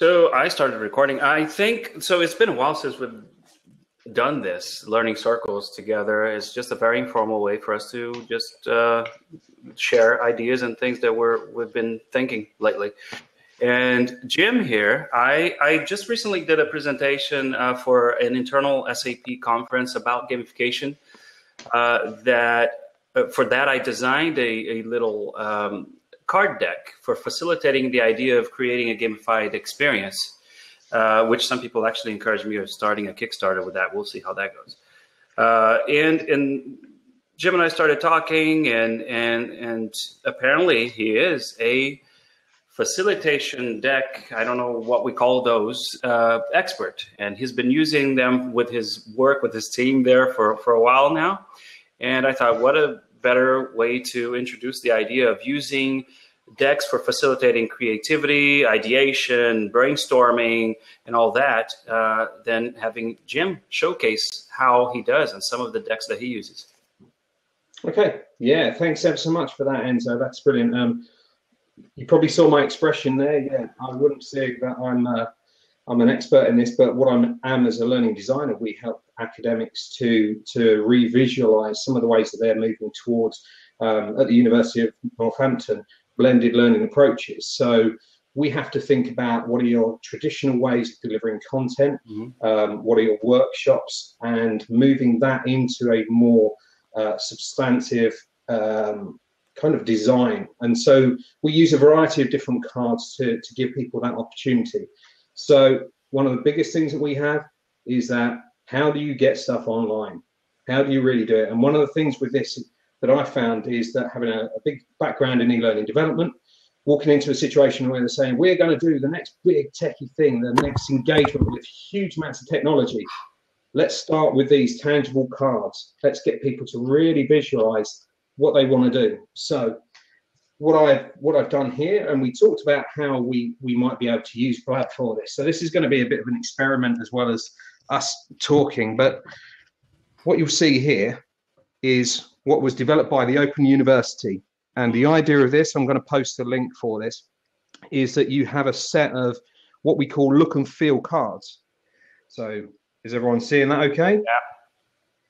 So I started recording. I think so. It's been a while since we've done this learning circles together. It's just a very informal way for us to just share ideas and things that we've been thinking lately. And Jim here, I just recently did a presentation for an internal SAP conference about gamification. For that, I designed a little card deck for facilitating the idea of creating a gamified experience, which some people actually encouraged me of starting a Kickstarter with that. We'll see how that goes. And Jim and I started talking, and apparently he is a facilitation deck, I don't know what we call those, expert. And he's been using them with his work with his team there for a while now. And I thought, what a better way to introduce the idea of using decks for facilitating creativity, ideation, brainstorming, and all that, than having Jim showcase how he does and some of the decks that he uses. Okay, yeah, thanks ever so much for that, Enzo. That's brilliant. You probably saw my expression there. Yeah, I wouldn't say that I'm an expert in this, but what I am as a learning designer, we help academics to re-visualize some of the ways that they're moving towards, at the University of Northampton, blended learning approaches. So we have to think about what are your traditional ways of delivering content, what are your workshops, and moving that into a more substantive kind of design. And so we use a variety of different cards to give people that opportunity. So one of the biggest things that we have is that how do you get stuff online? How do you really do it? And one of the things with this that I found is that having a big background in e-learning development, walking into a situation where they're saying, we're going to do the next big techie thing, the next engagement with huge amounts of technology. Let's start with these tangible cards. Let's get people to really visualize what they want to do. So what I've done here, and we talked about how we might be able to use Blab for this. So this is going to be a bit of an experiment as well as us talking. But what you'll see here is what was developed by the Open University. And the idea of this, I'm going to post a link for this, is that you have a set of what we call look and feel cards. So is everyone seeing that okay?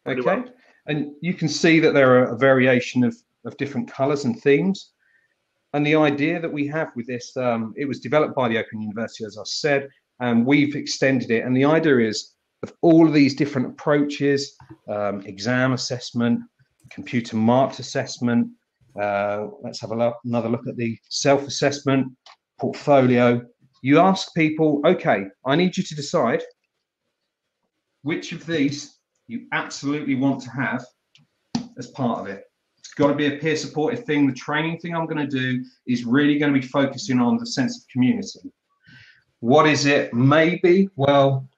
Yeah. Okay. Well. And you can see that there are a variation of different colors and themes. And the idea that we have with this, it was developed by the Open University, as I said, and we've extended it. And the idea is of all of these different approaches, exam assessment, computer marked assessment, let's have another look at the self-assessment, portfolio. You ask people, okay, I need you to decide which of these you absolutely want to have as part of it. It's got to be a peer supported thing. The training thing I'm going to do is really going to be focusing on the sense of community. What is it? Maybe, well,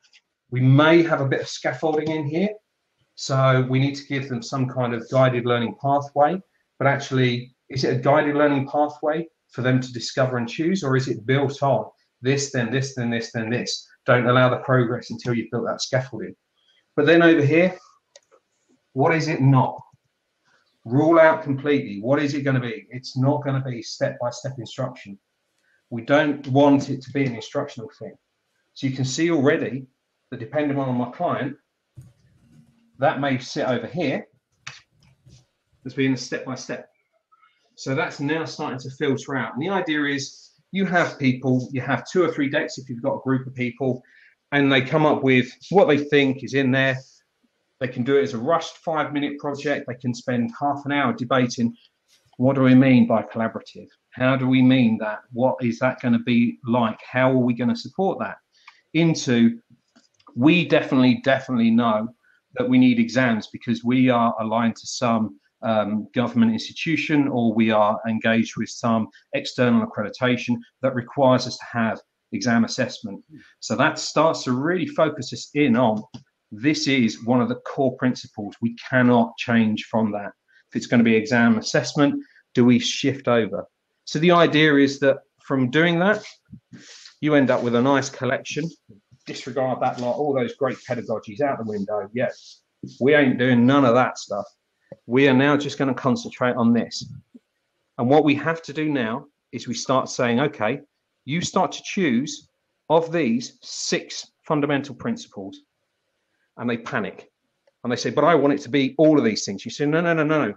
we may have a bit of scaffolding in here. So we need to give them some kind of guided learning pathway, but actually, is it a guided learning pathway for them to discover and choose, or is it built on this, then this, then this, then this? Don't allow the progress until you've built that scaffolding. But then over here, what is it not? Rule out completely. What is it going to be? It's not going to be step-by-step instruction. We don't want it to be an instructional thing. So you can see already that depending on my client, that may sit over here as being a step-by-step. So that's now starting to filter out. And the idea is you have people, you have 2 or 3 decks if you've got a group of people, and they come up with what they think is in there. They can do it as a rushed 5-minute project. They can spend half an hour debating, what do we mean by collaborative? How do we mean that? What is that going to be like? How are we going to support that? Into, we definitely know that we need exams because we are aligned to some government institution, or we are engaged with some external accreditation that requires us to have exam assessment. So that starts to really focus us in on, this is one of the core principles. We cannot change from that. If it's going to be exam assessment, do we shift over? So the idea is that from doing that, you end up with a nice collection. Disregard that lot, all those great pedagogies out the window. Yes, we ain't doing none of that stuff. We are now just going to concentrate on this. And what we have to do now is we start saying, okay, you start to choose of these 6 fundamental principles, and they panic and they say, but I want it to be all of these things. You say, no, no, no, no, no.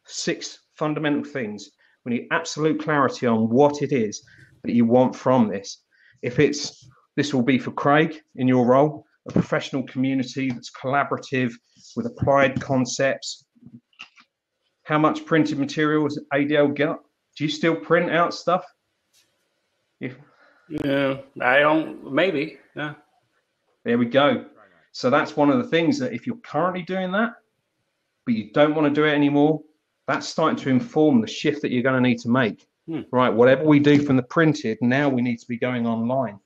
6 fundamental things. We need absolute clarity on what it is that you want from this. If it's, this will be for Craig in your role, a professional community that's collaborative with applied concepts. How much printed material has ADL got? Do you still print out stuff? Yeah, I don't, maybe, yeah. There we go. So that's one of the things that if you're currently doing that, but you don't want to do it anymore, that's starting to inform the shift that you're going to need to make. Right, whatever we do from the printed, now we need to be going online.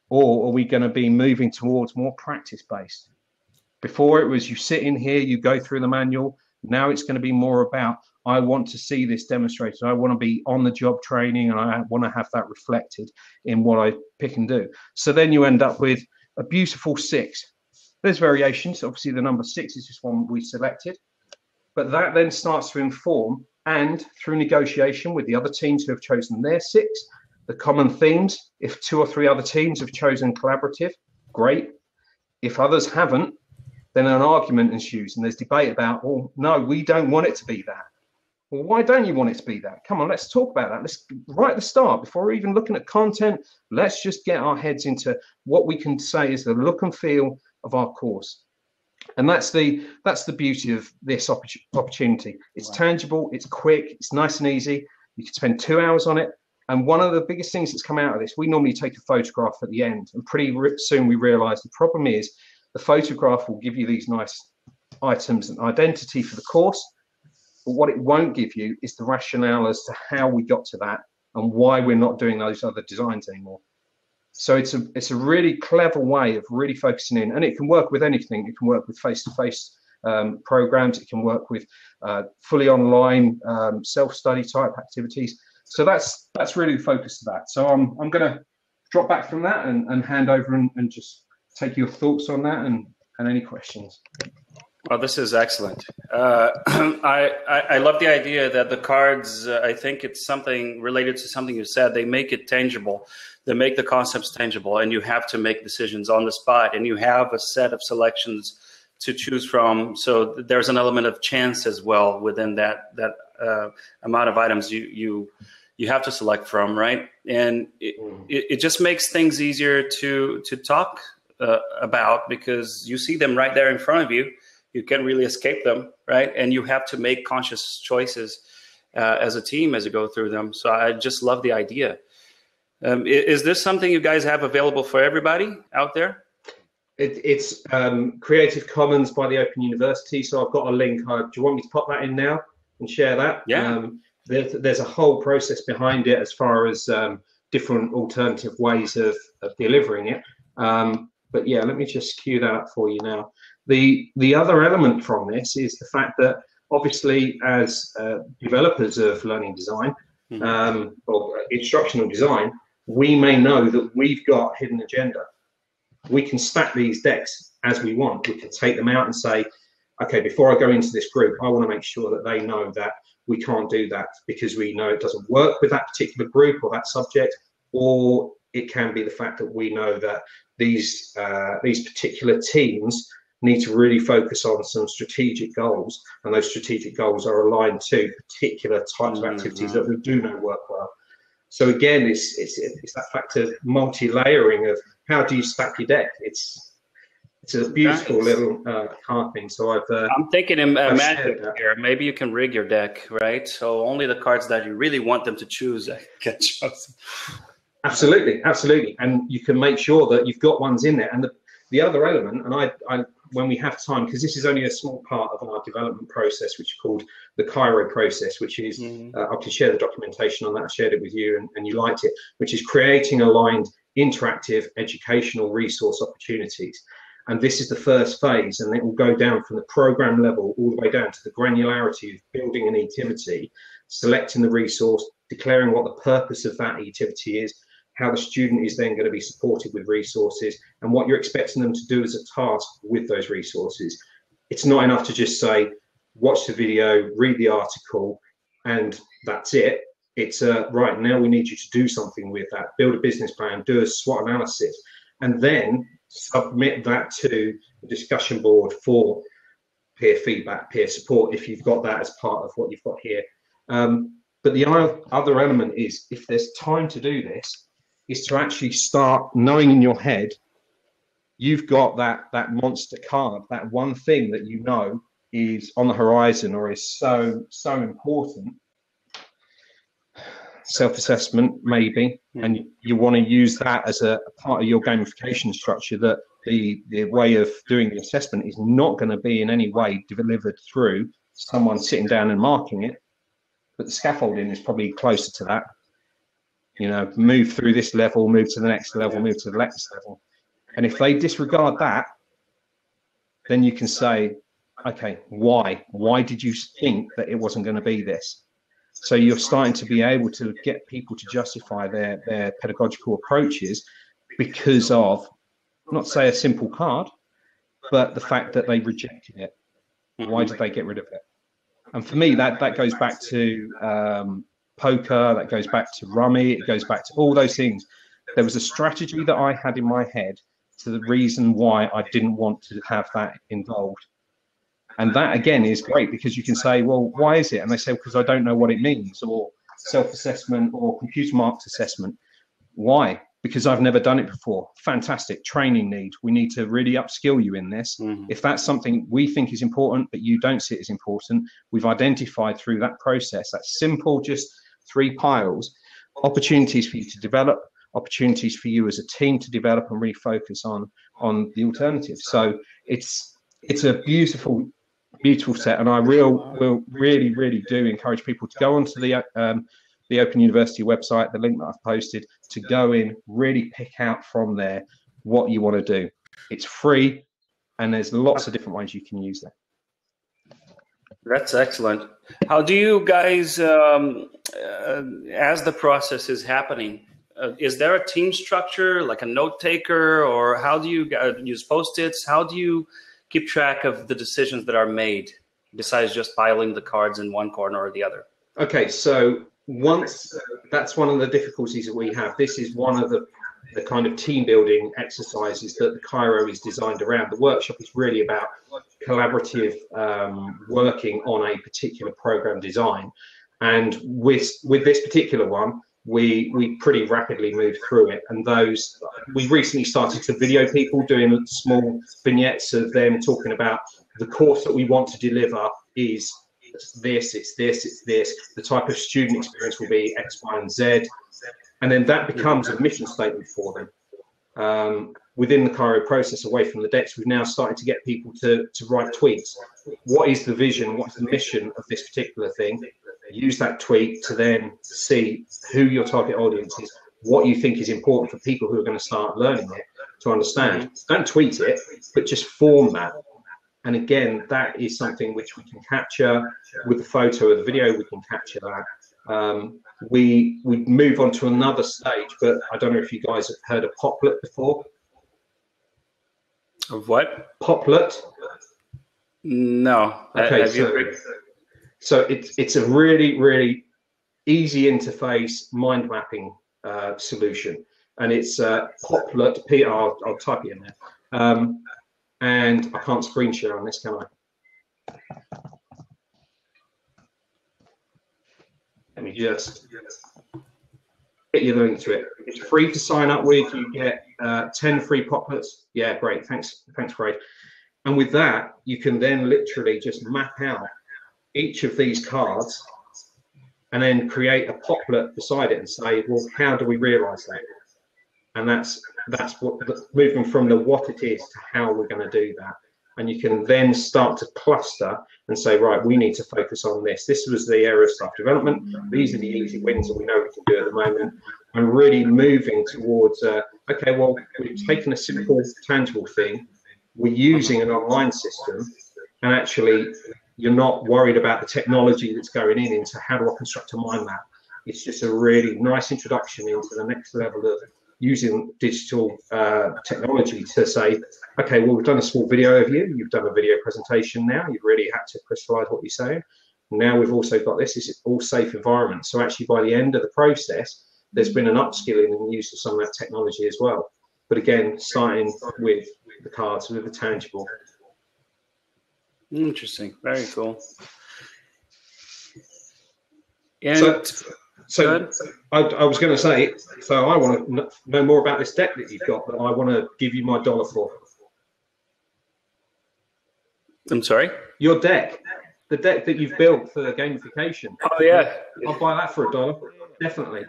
Or are we going to be moving towards more practice-based? Before it was you sit in here, you go through the manual. Now it's going to be more about, I want to see this demonstrated. I want to be on the job training, and I want to have that reflected in what I pick and do. So then you end up with a beautiful 6. There's variations. Obviously, the number 6 is just one we selected. But that then starts to inform, and through negotiation with the other teams who have chosen their 6, the common themes. If 2 or 3 other teams have chosen collaborative, great. If others haven't, then an argument ensues, and there's debate about, well, no, we don't want it to be that. Well, why don't you want it to be that? Come on, let's talk about that. Let's, right at the start, before we're even looking at content, let's just get our heads into what we can say is the look and feel of our course. And that's the beauty of this opportunity. It's tangible, it's quick, it's nice and easy. You can spend 2 hours on it. And one of the biggest things that's come out of this, we normally take a photograph at the end, and pretty soon we realize the problem is the photograph will give you these nice items and identity for the course, but what it won't give you is the rationale as to how we got to that and why we're not doing those other designs anymore. So it's a really clever way of really focusing in, and it can work with anything. It can work with face-to-face programs. It can work with fully online self-study type activities. So that's really the focus of that. So I'm going to drop back from that and hand over and just take your thoughts on that and any questions. Well, this is excellent. I love the idea that the cards, I think it's something related to something you said, they make it tangible. They make the concepts tangible, and you have to make decisions on the spot, and you have a set of selections to choose from. So there's an element of chance as well within that amount of items you have to select from, right? And it just makes things easier to talk about, because you see them right there in front of you. You can't really escape them, right? And you have to make conscious choices as a team as you go through them. So I just love the idea. Is this something you guys have available for everybody out there? It's Creative Commons by the Open University. So I've got a link. Do you want me to pop that in now and share that? Yeah. There's a whole process behind it as far as different alternative ways of delivering it. But yeah, let me just cue that up for you now. The other element from this is the fact that obviously as developers of learning design or instructional design, we may know that we've got a hidden agenda. We can stack these decks as we want. We can take them out and say, okay, before I go into this group, I want to make sure that they know that we can't do that because we know it doesn't work with that particular group or that subject, or it can be the fact that we know that these particular teams need to really focus on some strategic goals, and those strategic goals are aligned to particular types of activities that we do know work well. So again, it's that fact of multi-layering of how do you stack your deck. It's a beautiful little card thing. So I'm thinking magic here. Maybe you can rig your deck, right? So only the cards that you really want them to choose get chosen. Absolutely, absolutely, and you can make sure that you've got ones in there. And the other element, and I when we have time, because this is only a small part of our development process, which is called the Chiro process, which is I can share the documentation on that. I shared it with you, and you liked it, which is creating aligned, interactive, educational resource opportunities. And this is the first phase, and it will go down from the program level all the way down to the granularity of building an activity, selecting the resource, declaring what the purpose of that activity is, how the student is then going to be supported with resources, and what you're expecting them to do as a task with those resources. It's not enough to just say, watch the video, read the article, and that's it. It's right now we need you to do something with that, build a business plan, do a SWOT analysis, and then submit that to the discussion board for peer feedback, peer support, if you've got that as part of what you've got here. But the other element is, if there's time to do this, is to actually start knowing in your head you've got that monster card, that one thing that you know is on the horizon or is so important. Self-assessment, maybe, and you want to use that as a part of your gamification structure, that the way of doing the assessment is not going to be in any way delivered through someone sitting down and marking it, but the scaffolding is probably closer to that. You know, move through this level, move to the next level, move to the next level. And if they disregard that, then you can say, okay, why did you think that it wasn't going to be this? So you're starting to be able to get people to justify their pedagogical approaches because of, not say a simple card, but the fact that they rejected it. Why did they get rid of it? And for me, that goes back to poker, that goes back to rummy, it goes back to all those things. There was a strategy that I had in my head to the reason why I didn't want to have that involved. And that, again, is great, because you can say, well, why is it? And they say, because I don't know what it means, or self-assessment or computer marked assessment. Why? Because I've never done it before. Fantastic. Training need. We need to really upskill you in this. If that's something we think is important, but you don't see it as important, we've identified through that process, that simple, just 3 piles, opportunities for you to develop, opportunities for you as a team to develop and really focus on the alternatives. So it's a beautiful set, and I will really do encourage people to go onto the Open University website, the link that I've posted, to go in, really pick out from there what you want to do. It's free, and there's lots of different ways you can use that. That's excellent. How do you guys, as the process is happening, is there a team structure, like a note taker, or how do you use Post-its? How do you keep track of the decisions that are made, besides just piling the cards in one corner or the other? Okay, so that's one of the difficulties that we have. This is one of the kind of team building exercises that the Chiro is designed around. The workshop is really about collaborative working on a particular program design. And with this particular one, we pretty rapidly moved through it. And we recently started to video people, doing small vignettes of them talking about the course that we want to deliver is this, it's this, the type of student experience will be X, Y, and Z. And then that becomes a mission statement for them. Within the Chiro process, away from the decks, we've now started to get people to write tweets. What is the vision? What's the mission of this particular thing? Use that tweet to then see who your target audience is, what you think is important for people who are going to start learning it to understand. Don't tweet it, but just form that. And again, that is something which we can capture with the photo or the video. We can capture that. We move on to another stage, but I don't know if you guys have heard of Poplet before. Of what? Poplet. No. Okay, so it's a really easy interface mind mapping solution, and it's Poplet. I'll type it in there. And I can't screen share on this, can I? Let me just get you link to it. It's free to sign up with. You get 10 free Poplets. Yeah, great. Thanks, Craig. And with that, you can then literally just map out each of these cards and then create a Poplet beside it and say, well, how do we realize that? And that's what moving from the what it is to how we're going to do that. And you can then start to cluster and say, right, we need to focus on this. This was the area of staff development. These are the easy wins that we know we can do at the moment. And really moving towards, okay, well, we've taken a simple, tangible thing. We're using an online system, and actually you're not worried about the technology that's going into how do I construct a mind map. It's just a really nice introduction into the next level of using digital technology to say, okay, well, we've done a small video of you. You've done a video presentation now. You've really had to crystallize what you're saying. Now we've also got this is all safe environment. So actually by the end of the process, there's been an upskilling and use of some of that technology as well. But again, starting with the cards, with the tangible. Interesting. Very cool. And so I was going to say, so I want to know more about this deck that you've got that I want to give you my dollar for. I'm sorry? Your deck. The deck that you've built for gamification. Oh, yeah. I'll buy that for $1. Definitely.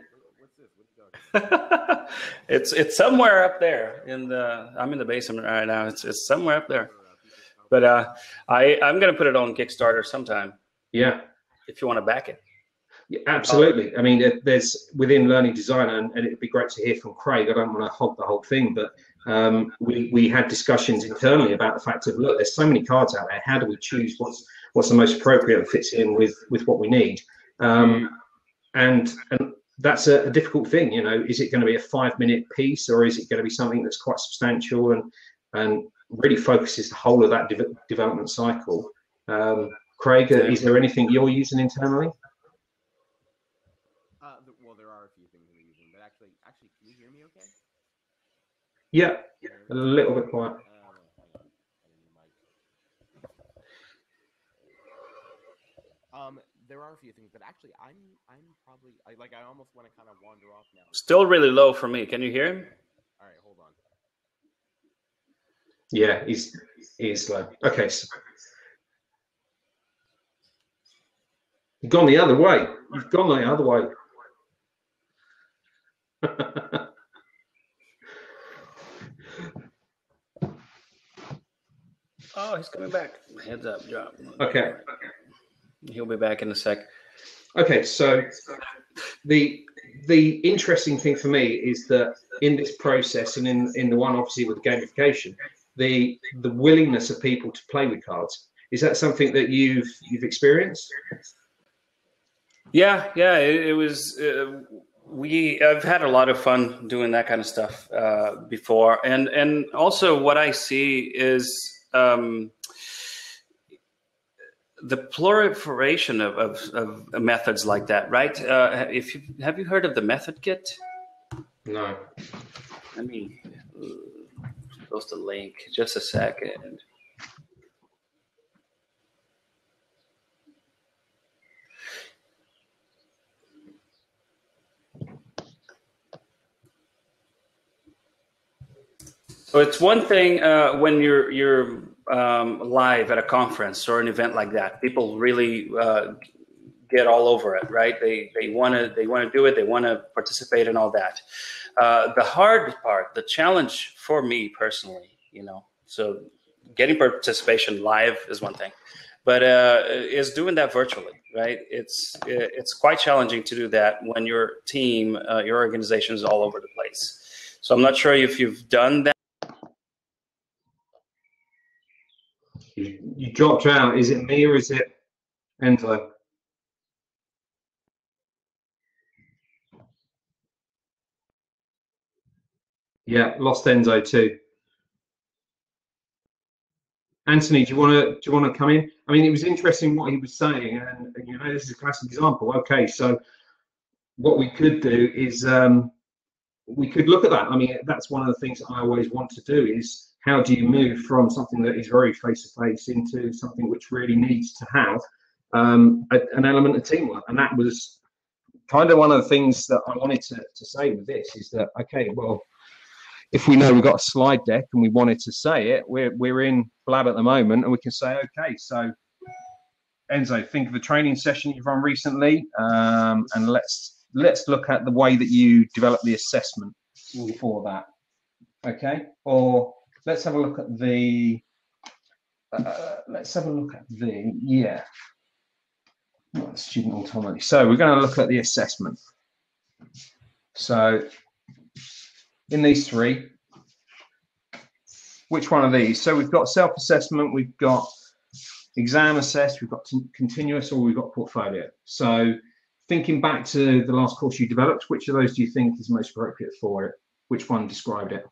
It's somewhere up there I'm in the basement right now. It's somewhere up there. But I'm going to put it on Kickstarter sometime. Yeah. If you want to back it. Yeah, absolutely. I mean, there's within learning design, and it'd be great to hear from Craig. I don't want to hog the whole thing, but we had discussions internally about the fact of, look, there's so many cards out there. How do we choose what's the most appropriate that fits in with what we need? And that's a difficult thing. You know, is it going to be a 5-minute piece, or is it going to be something that's quite substantial and really focuses the whole of that development cycle? Craig, is there anything you're using internally? Well, there are a few things we're using, but actually, can you hear me okay? Yeah, a little bit quiet. There are a few things, but actually, I'm probably I almost want to kind of wander off now. Still really low for me. Can you hear him? All right, hold on. Yeah, he's low. Okay. So you've gone the other way. You've gone the other way. Oh, he's coming back. Heads up, drop. Okay. He'll be back in a sec. Okay, so the interesting thing for me is that in this process, and in the one obviously with the gamification, the willingness of people to play with cards, is that something that you've experienced? Yeah, it was. I've had a lot of fun doing that kind of stuff before, and also what I see is the proliferation of methods like that, right? Have you heard of the method kit? No. Let me post a link. Just a second. So it's one thing when you're live at a conference or an event like that. People really get all over it, right? They want to do it. They want to participate in all that. The hard part, the challenge for me personally, so getting participation live is one thing, but is doing that virtually, right? It's quite challenging to do that when your team, your organization is all over the place. So I'm not sure if you've done that. You dropped out. Is it me or is it Enzo? Yeah, lost Enzo too. Anthony, do you want to come in? I mean, it was interesting what he was saying, and this is a classic example. Okay, so what we could do is we could look at that. I mean, that's one of the things that I always want to do is how do you move from something that is very face-to-face into something which really needs to have an element of teamwork. And that was kind of one of the things that I wanted to say with this is that, okay, well, if we know we've got a slide deck and we wanted to say it, we're in Blab at the moment and we can say, okay, so Enzo, think of a training session you've run recently and let's look at the way that you develop the assessment for that. Okay, or let's have a look at the student autonomy. So we're going to look at the assessment. So in these three, which one of these? So we've got self-assessment, we've got exam assessed, we've got continuous, or we've got portfolio. So thinking back to the last course you developed, which of those do you think is most appropriate for it? Which one described it?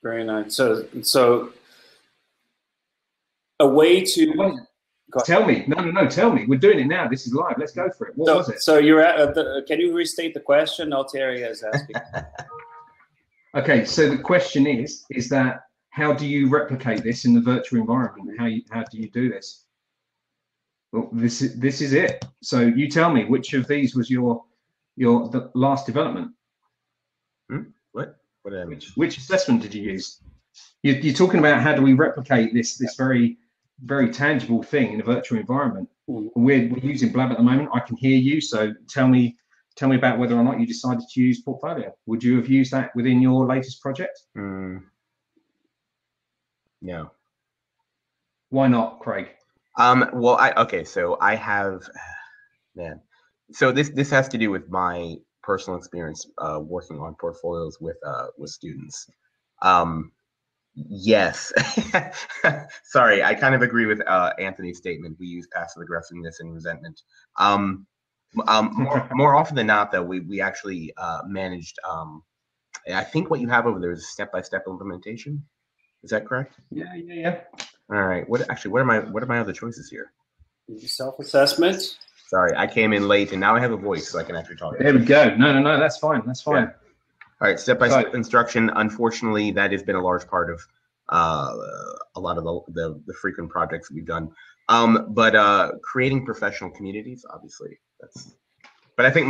Very nice. So a way to Wait, tell me. No, tell me. We're doing it now. This is live. Let's go for it. What was it? So you're at can you restate the question? Alteria is asking. Okay, so the question is that how do you replicate this in the virtual environment? How do you do this? Well, this is it. So you tell me, which of these was the last development? What did I mean? Which assessment did you use? You're talking about how do we replicate this very, very tangible thing in a virtual environment. We're using Blab at the moment. I can hear you, so tell me about whether or not you decided to use Portfolio. Would you have used that within your latest project? No. Why not, Craig? Well, so I have, man. So this has to do with my personal experience working on portfolios with students. Yes. Sorry, I kind of agree with Anthony's statement. We use passive aggressiveness and resentment. More often than not, though, we actually managed. I think what you have over there is step-by-step implementation. Is that correct? Yeah. All right. What are my other choices here? Self-assessment. Sorry, I came in late, and now I have a voice, so I can actually talk. There we go. No, that's fine. That's fine. Yeah. All right, step-by-step instruction. Unfortunately, that has been a large part of a lot of the frequent projects we've done. But creating professional communities, obviously, that's. But I think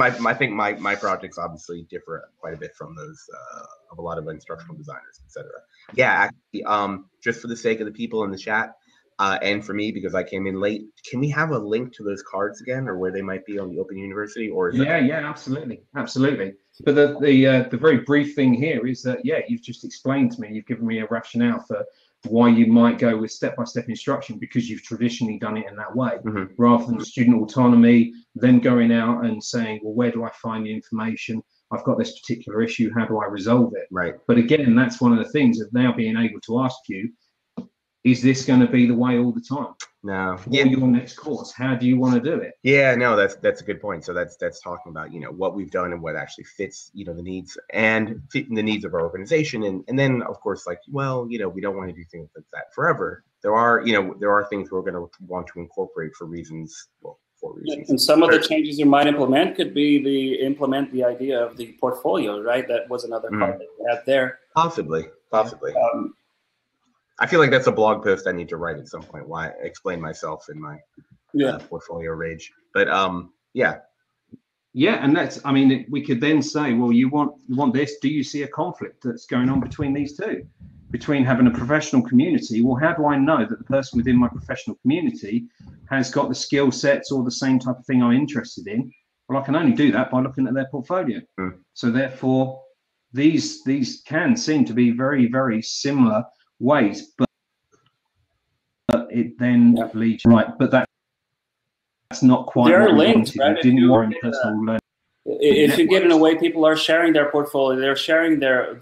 my projects obviously differ quite a bit from those of a lot of instructional designers, etc. Yeah, actually, just for the sake of the people in the chat, and for me because I came in late, can we have a link to those cards again, or where they might be on the Open University? Or is absolutely. But the very brief thing here is that you've just explained to me, you've given me a rationale for why you might go with step-by-step instruction, because you've traditionally done it in that way, rather than student autonomy, then going out and saying, well, where do I find the information? I've got this particular issue, how do I resolve it? Right. But again, that's one of the things of now being able to ask you, is this going to be the way all the time? No. For your next course, how do you want to do it? Yeah, no, that's a good point. So that's talking about, what we've done and what actually fits, the needs of our organization. And then of course, we don't want to do things like that forever. There are things we're going to want to incorporate for reasons. And some of the changes you might implement could be implement the idea of the portfolio, right? That was another part that you had there. Possibly. I feel like that's a blog post I need to write at some point. Why explain myself in my portfolio rage? But and that's. I mean, we could then say, well, you want this. Do you see a conflict that's going on between these two? Between having a professional community, well, how do I know that the person within my professional community has got the skill sets or the same type of thing I'm interested in? Well, I can only do that by looking at their portfolio. So therefore, these can seem to be very, very similar ways, but it then leads right. But that's not quite. There what are we links, wanted. right? We didn't want personal learning. If you get in a way, people are sharing their portfolio, they're sharing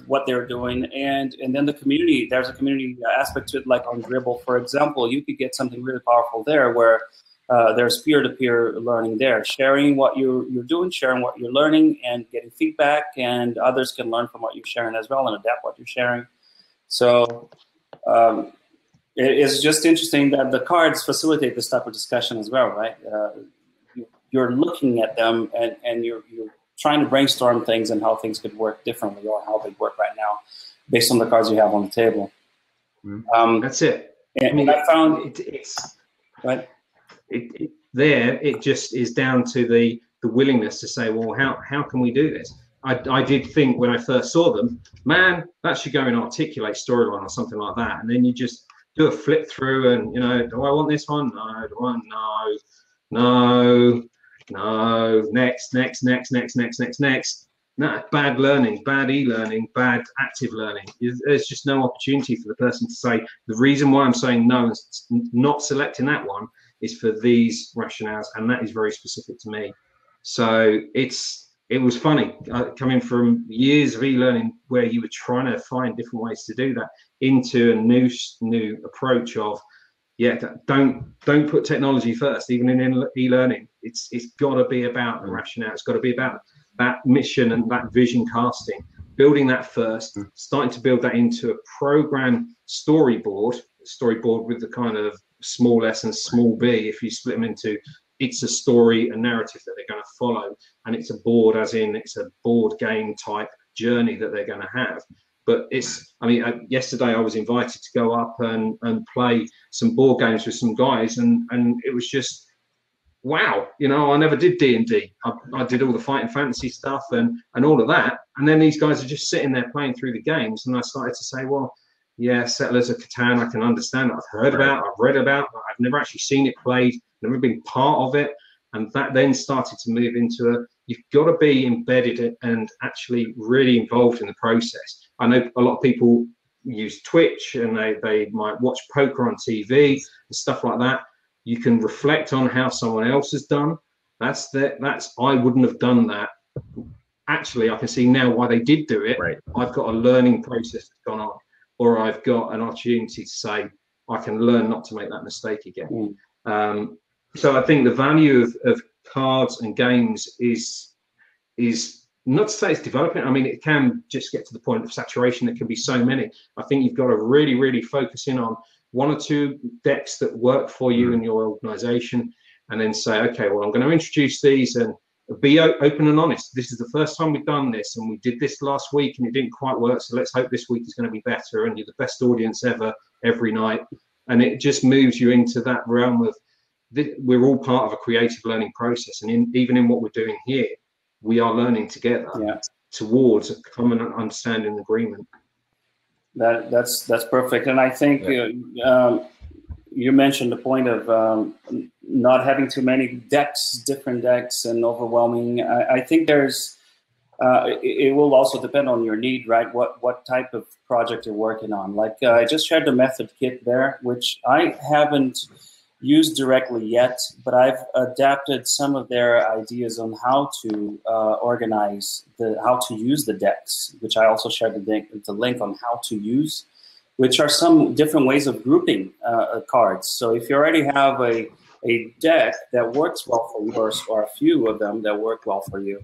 what they're doing, and then the community. There's a community aspect to it, like on Dribble, for example. You could get something really powerful there, where there's peer-to-peer learning there, sharing what you're doing, sharing what you're learning, and getting feedback, and others can learn from what you're sharing as well and adapt what you're sharing. So it is just interesting that the cards facilitate this type of discussion as well, right? You're looking at them and you're trying to brainstorm things and how things could work differently or how they work right now based on the cards you have on the table. That's it. And I found it's right. It just is down to the willingness to say, well, how can we do this? I did think when I first saw them, man, that should go in Articulate storyline or something like that. And then you just do a flip through and, do I want this one? No. Do I want? No. Next. No, bad learning, bad e-learning, bad active learning. There's just no opportunity for the person to say, the reason why I'm saying no and not selecting that one is for these rationales, and that is very specific to me. So it was funny coming from years of e-learning where you were trying to find different ways to do that into a new approach of, don't put technology first, even in e-learning. It's got to be about the rationale. It's got to be about that mission and that vision casting, building that first, starting to build that into a program storyboard with the kind of small s and small b. If you split them into, it's a story, a narrative that they're going to follow, and it's a board, as in it's a board game type journey that they're going to have. But it's, I mean, yesterday I was invited to go up and play some board games with some guys, and it was just, wow, you know, I never did D&D. I did all the fighting fantasy stuff and all of that, and then these guys are just sitting there playing through the games, and I started to say, well, yeah, Settlers of Catan, I can understand. I've heard about, I've read about, but I've never actually seen it played, never been part of it. And that then started to move into you've got to be embedded and actually really involved in the process. I know a lot of people use Twitch and they might watch poker on TV and stuff like that. You can reflect on how someone else has done. That's I wouldn't have done that. Actually, I can see now why they did do it. Right. I've got a learning process that's gone on, or I've got an opportunity to say, I can learn not to make that mistake again. So I think the value of cards and games is not to say it's developing. I mean, it can just get to the point of saturation. There can be so many. I think you've got to really, really focus in on one or two decks that work for you and your organization, and then say, okay, well, I'm going to introduce these and be open and honest. This is the first time we've done this, and we did this last week and it didn't quite work, so let's hope this week is going to be better, and you're the best audience ever every night. And it just moves you into that realm of we're all part of a creative learning process, and even in what we're doing here, we are learning together towards a common understanding and agreement. That's perfect. And I think you mentioned the point of not having too many decks, different decks, and overwhelming. I think there's it will also depend on your need, right? What type of project you're working on. Like I just shared the method kit there, which I haven't used directly yet, but I've adapted some of their ideas on how to organize how to use the decks, which I also shared the link on how to use, which are some different ways of grouping cards. So if you already have a deck that works well for you, or a few of them that work well for you,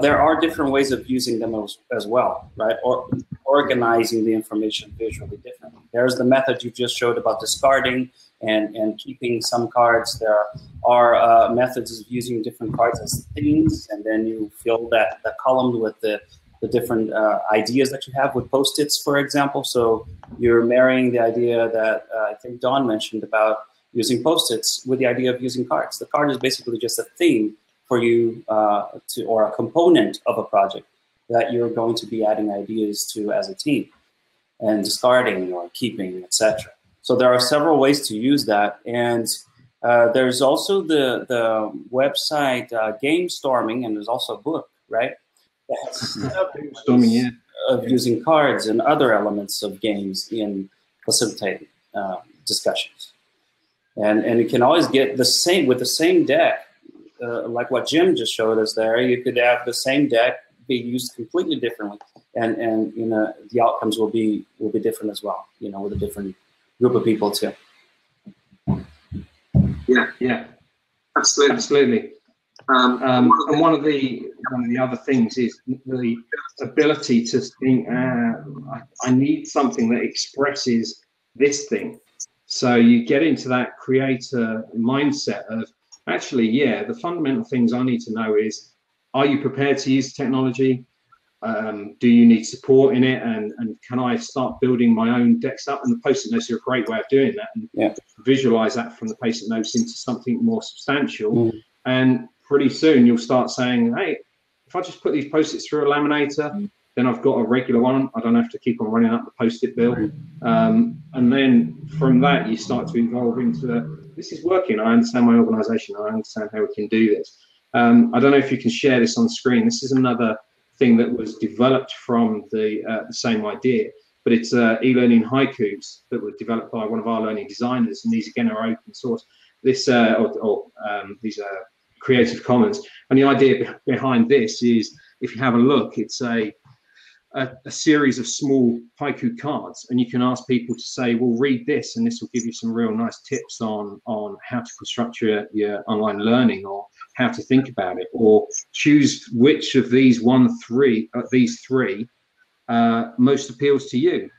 there are different ways of using them as well, right? Or organizing the information visually differently. There's the method you just showed about discarding and keeping some cards. There are methods of using different cards as themes, and then you fill that column with the different ideas that you have with Post-its, for example. So you're marrying the idea that I think Dawn mentioned about using Post-its with the idea of using cards. The card is basically just a theme for you or a component of a project that you're going to be adding ideas to as a team, and discarding or keeping, etc. So there are several ways to use that. And there's also the website Game Storming, and there's also a book, right? That's of using cards and other elements of games in facilitating discussions. And you can always get the same with the same deck, like what Jim just showed us there. You could have the same deck be used completely differently, and you know, the outcomes will be different as well. You know, with a different group of people too. Yeah, absolutely. And one of the other things is the ability to think, I need something that expresses this thing. So you get into that creator mindset of, actually, yeah, the fundamental things I need to know is, are you prepared to use technology? Do you need support in it? And can I start building my own decks up? And the Post-it notes are a great way of doing that, and visualize that from the Post-it notes into something more substantial. And pretty soon you'll start saying, hey, if I just put these Post-its through a laminator, then I've got a regular one. I don't have to keep on running up the Post-it bill. And then from that, you start to evolve into, this is working. I understand my organization. I understand how we can do this. I don't know if you can share this on screen. This is another thing that was developed from the same idea, but it's e-learning haikus that were developed by one of our learning designers, and these again are open source. These are Creative Commons, and the idea behind this is, if you have a look, it's a series of small haiku cards, and you can ask people to say, well, read this, and this will give you some real nice tips on how to construct your online learning, or how to think about it, or choose which of these three most appeals to you.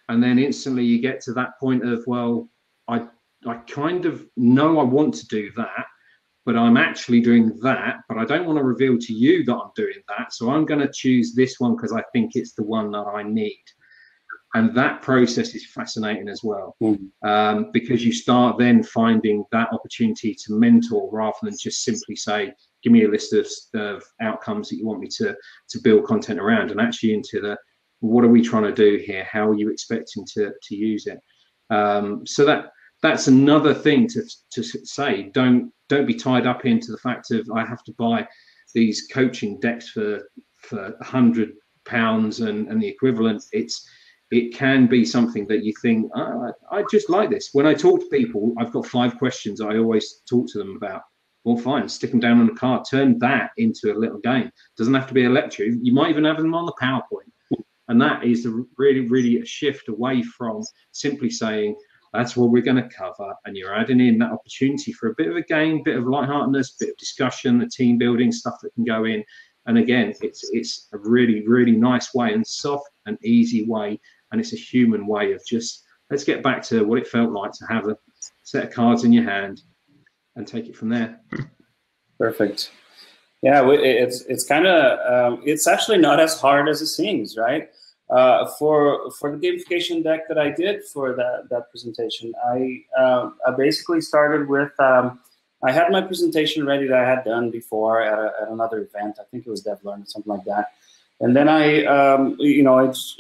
And then instantly you get to that point of, well, I kind of know I want to do that, but I'm actually doing that, but I don't want to reveal to you that I'm doing that. So I'm going to choose this one because I think it's the one that I need. And that process is fascinating as well, because you start then finding that opportunity to mentor rather than just simply say, give me a list of outcomes that you want me to build content around, and actually into the, what are we trying to do here? How are you expecting to use it? So that's another thing to say. Don't be tied up into the fact of, I have to buy these coaching decks for £100 and the equivalent. It can be something that you think, I just like this. When I talk to people, I've got 5 questions I always talk to them about. Well, fine, stick them down on a card, turn that into a little game. Doesn't have to be a lecture. You might even have them on the PowerPoint. And that is really a shift away from simply saying, that's what we're going to cover. And you're adding in that opportunity for a bit of a game, bit of lightheartedness, bit of discussion, the team building stuff that can go in. And again, it's a really nice way and soft and easy way. And it's a human way of just, let's get back to what it felt like to have a set of cards in your hand and take it from there. Perfect. Yeah, it's kind of, it's actually not as hard as it seems, right? For the gamification deck that I did for that presentation, I basically started with, I had my presentation ready that I had done before at another event. I think it was DevLearn or something like that. And then I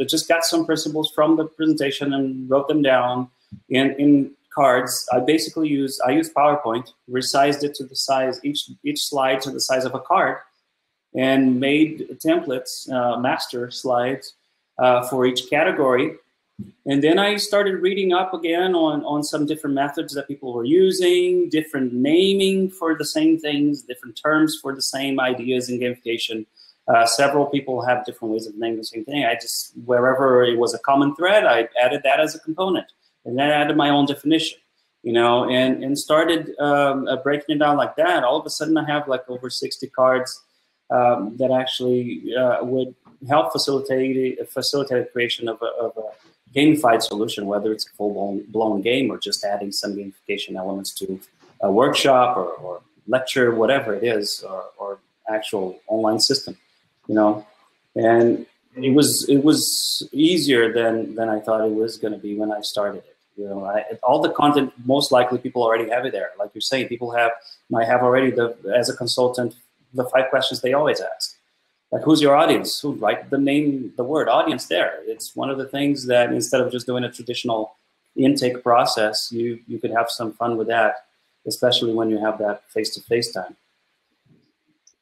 just got some principles from the presentation and wrote them down in cards. I used PowerPoint, resized it to the size, each slide to the size of a card, and made templates, master slides for each category. And then I started reading up again on some different methods that people were using, different naming for the same things, different terms for the same ideas in gamification. Several people have different ways of naming the same thing. I just, wherever it was a common thread, I added that as a component. And then I added my own definition, and started breaking it down like that. All of a sudden, I have like over 60 cards that actually would help facilitate the creation of a gamified solution, whether it's a full-blown game or just adding some gamification elements to a workshop or lecture, whatever it is, or actual online system, And it was easier than I thought it was going to be when I started it. All the content, most likely people already have it there. Like you're saying, people might have already, as a consultant, the 5 questions they always ask. Like, who's your audience? Who, write the word audience there. It's one of the things that instead of just doing a traditional intake process, you could have some fun with that, especially when you have that face-to-face time.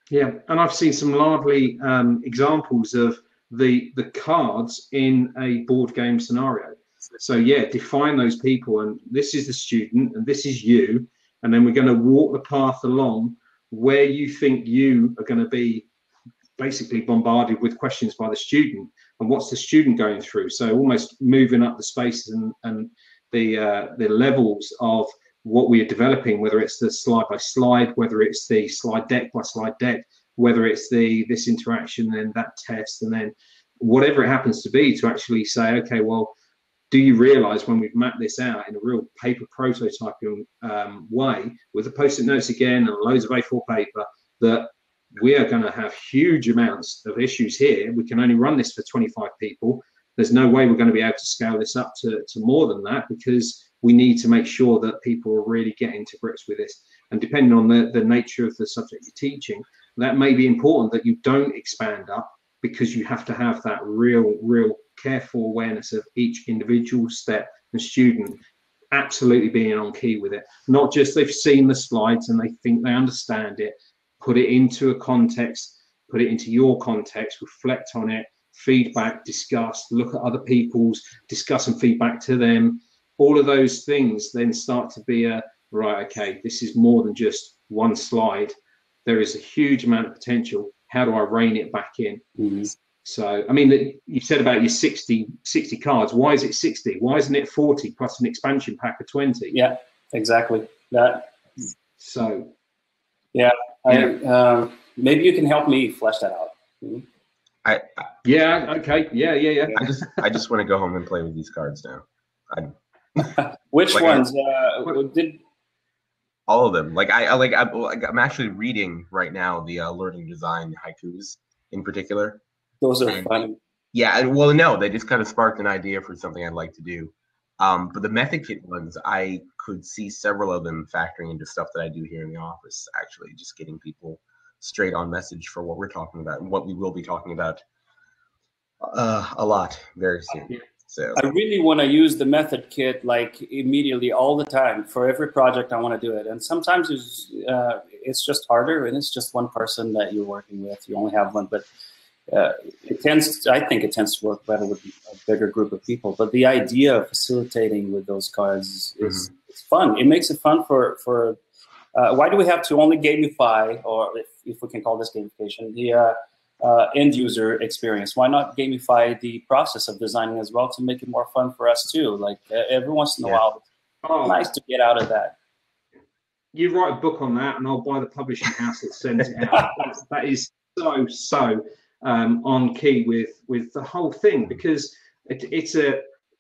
Yeah, and I've seen some lovely examples of the cards in a board game scenario. So yeah, define those people, and this is the student, and this is you, and then we're going to walk the path along where you think you are going to be basically bombarded with questions by the student, and what's the student going through. So almost moving up the spaces and the levels of what we are developing, whether it's the slide by slide, whether it's the slide deck by slide deck, whether it's this interaction and that test, and then whatever it happens to be, to actually say, okay, well, do you realize when we've mapped this out in a real paper prototyping way with the post-it notes again and loads of A4 paper, that we are going to have huge amounts of issues here. We can only run this for 25 people. There's no way we're going to be able to scale this up to more than that, because we need to make sure that people are really getting to grips with this. And depending on the nature of the subject you're teaching, that may be important that you don't expand up, because you have to have that real careful awareness of each individual step and student absolutely being on key with it. Not just they've seen the slides and they think they understand it. Put it into a context, put it into your context, reflect on it, feedback, discuss, look at other people's, discuss and feedback to them. All of those things then start to be right, okay, this is more than just one slide. There is a huge amount of potential. How do I rein it back in? Mm-hmm. So, I mean, you said about your 60 cards. Why is it 60? Why isn't it 40 plus an expansion pack of 20? Yeah, exactly. That. So, yeah. Maybe you can help me flesh that out. Mm-hmm. Yeah. Okay. Yeah. I just want to go home and play with these cards now. Which like ones? Did all of them? I'm actually reading right now the learning design haikus in particular. Those are fun. Yeah. Well, no, they just kind of sparked an idea for something I'd like to do. But the method kit ones, I could see several of them factoring into stuff that I do here in the office. Actually, just getting people straight on message for what we're talking about and what we will be talking about a lot very soon. So I really want to use the method kit immediately all the time for every project I want to do it. And sometimes it's just harder, and it's just one person that you're working with. You only have one, but I think it tends to work better with a bigger group of people. But the idea of facilitating with those cards is it's fun. It makes it fun for why do we have to only gamify, or if we can call this gamification, the end user experience? Why not gamify the process of designing as well to make it more fun for us too? Like every once in a while, it's nice to get out of that. You write a book on that, and I'll buy the publishing house that sends it out. That is so on key with the whole thing, because it's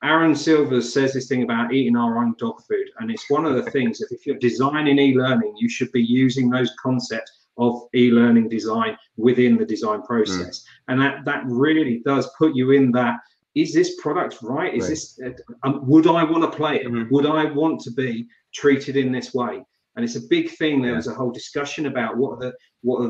Aaron Silvers says this thing about eating our own dog food, and it's one of the things that if you're designing e-learning, you should be using those concepts of e-learning design within the design process. And that really does put you in that, is this product right? Is this, would I want to play it? Would I want to be treated in this way? And it's a big thing. There was a whole discussion about what are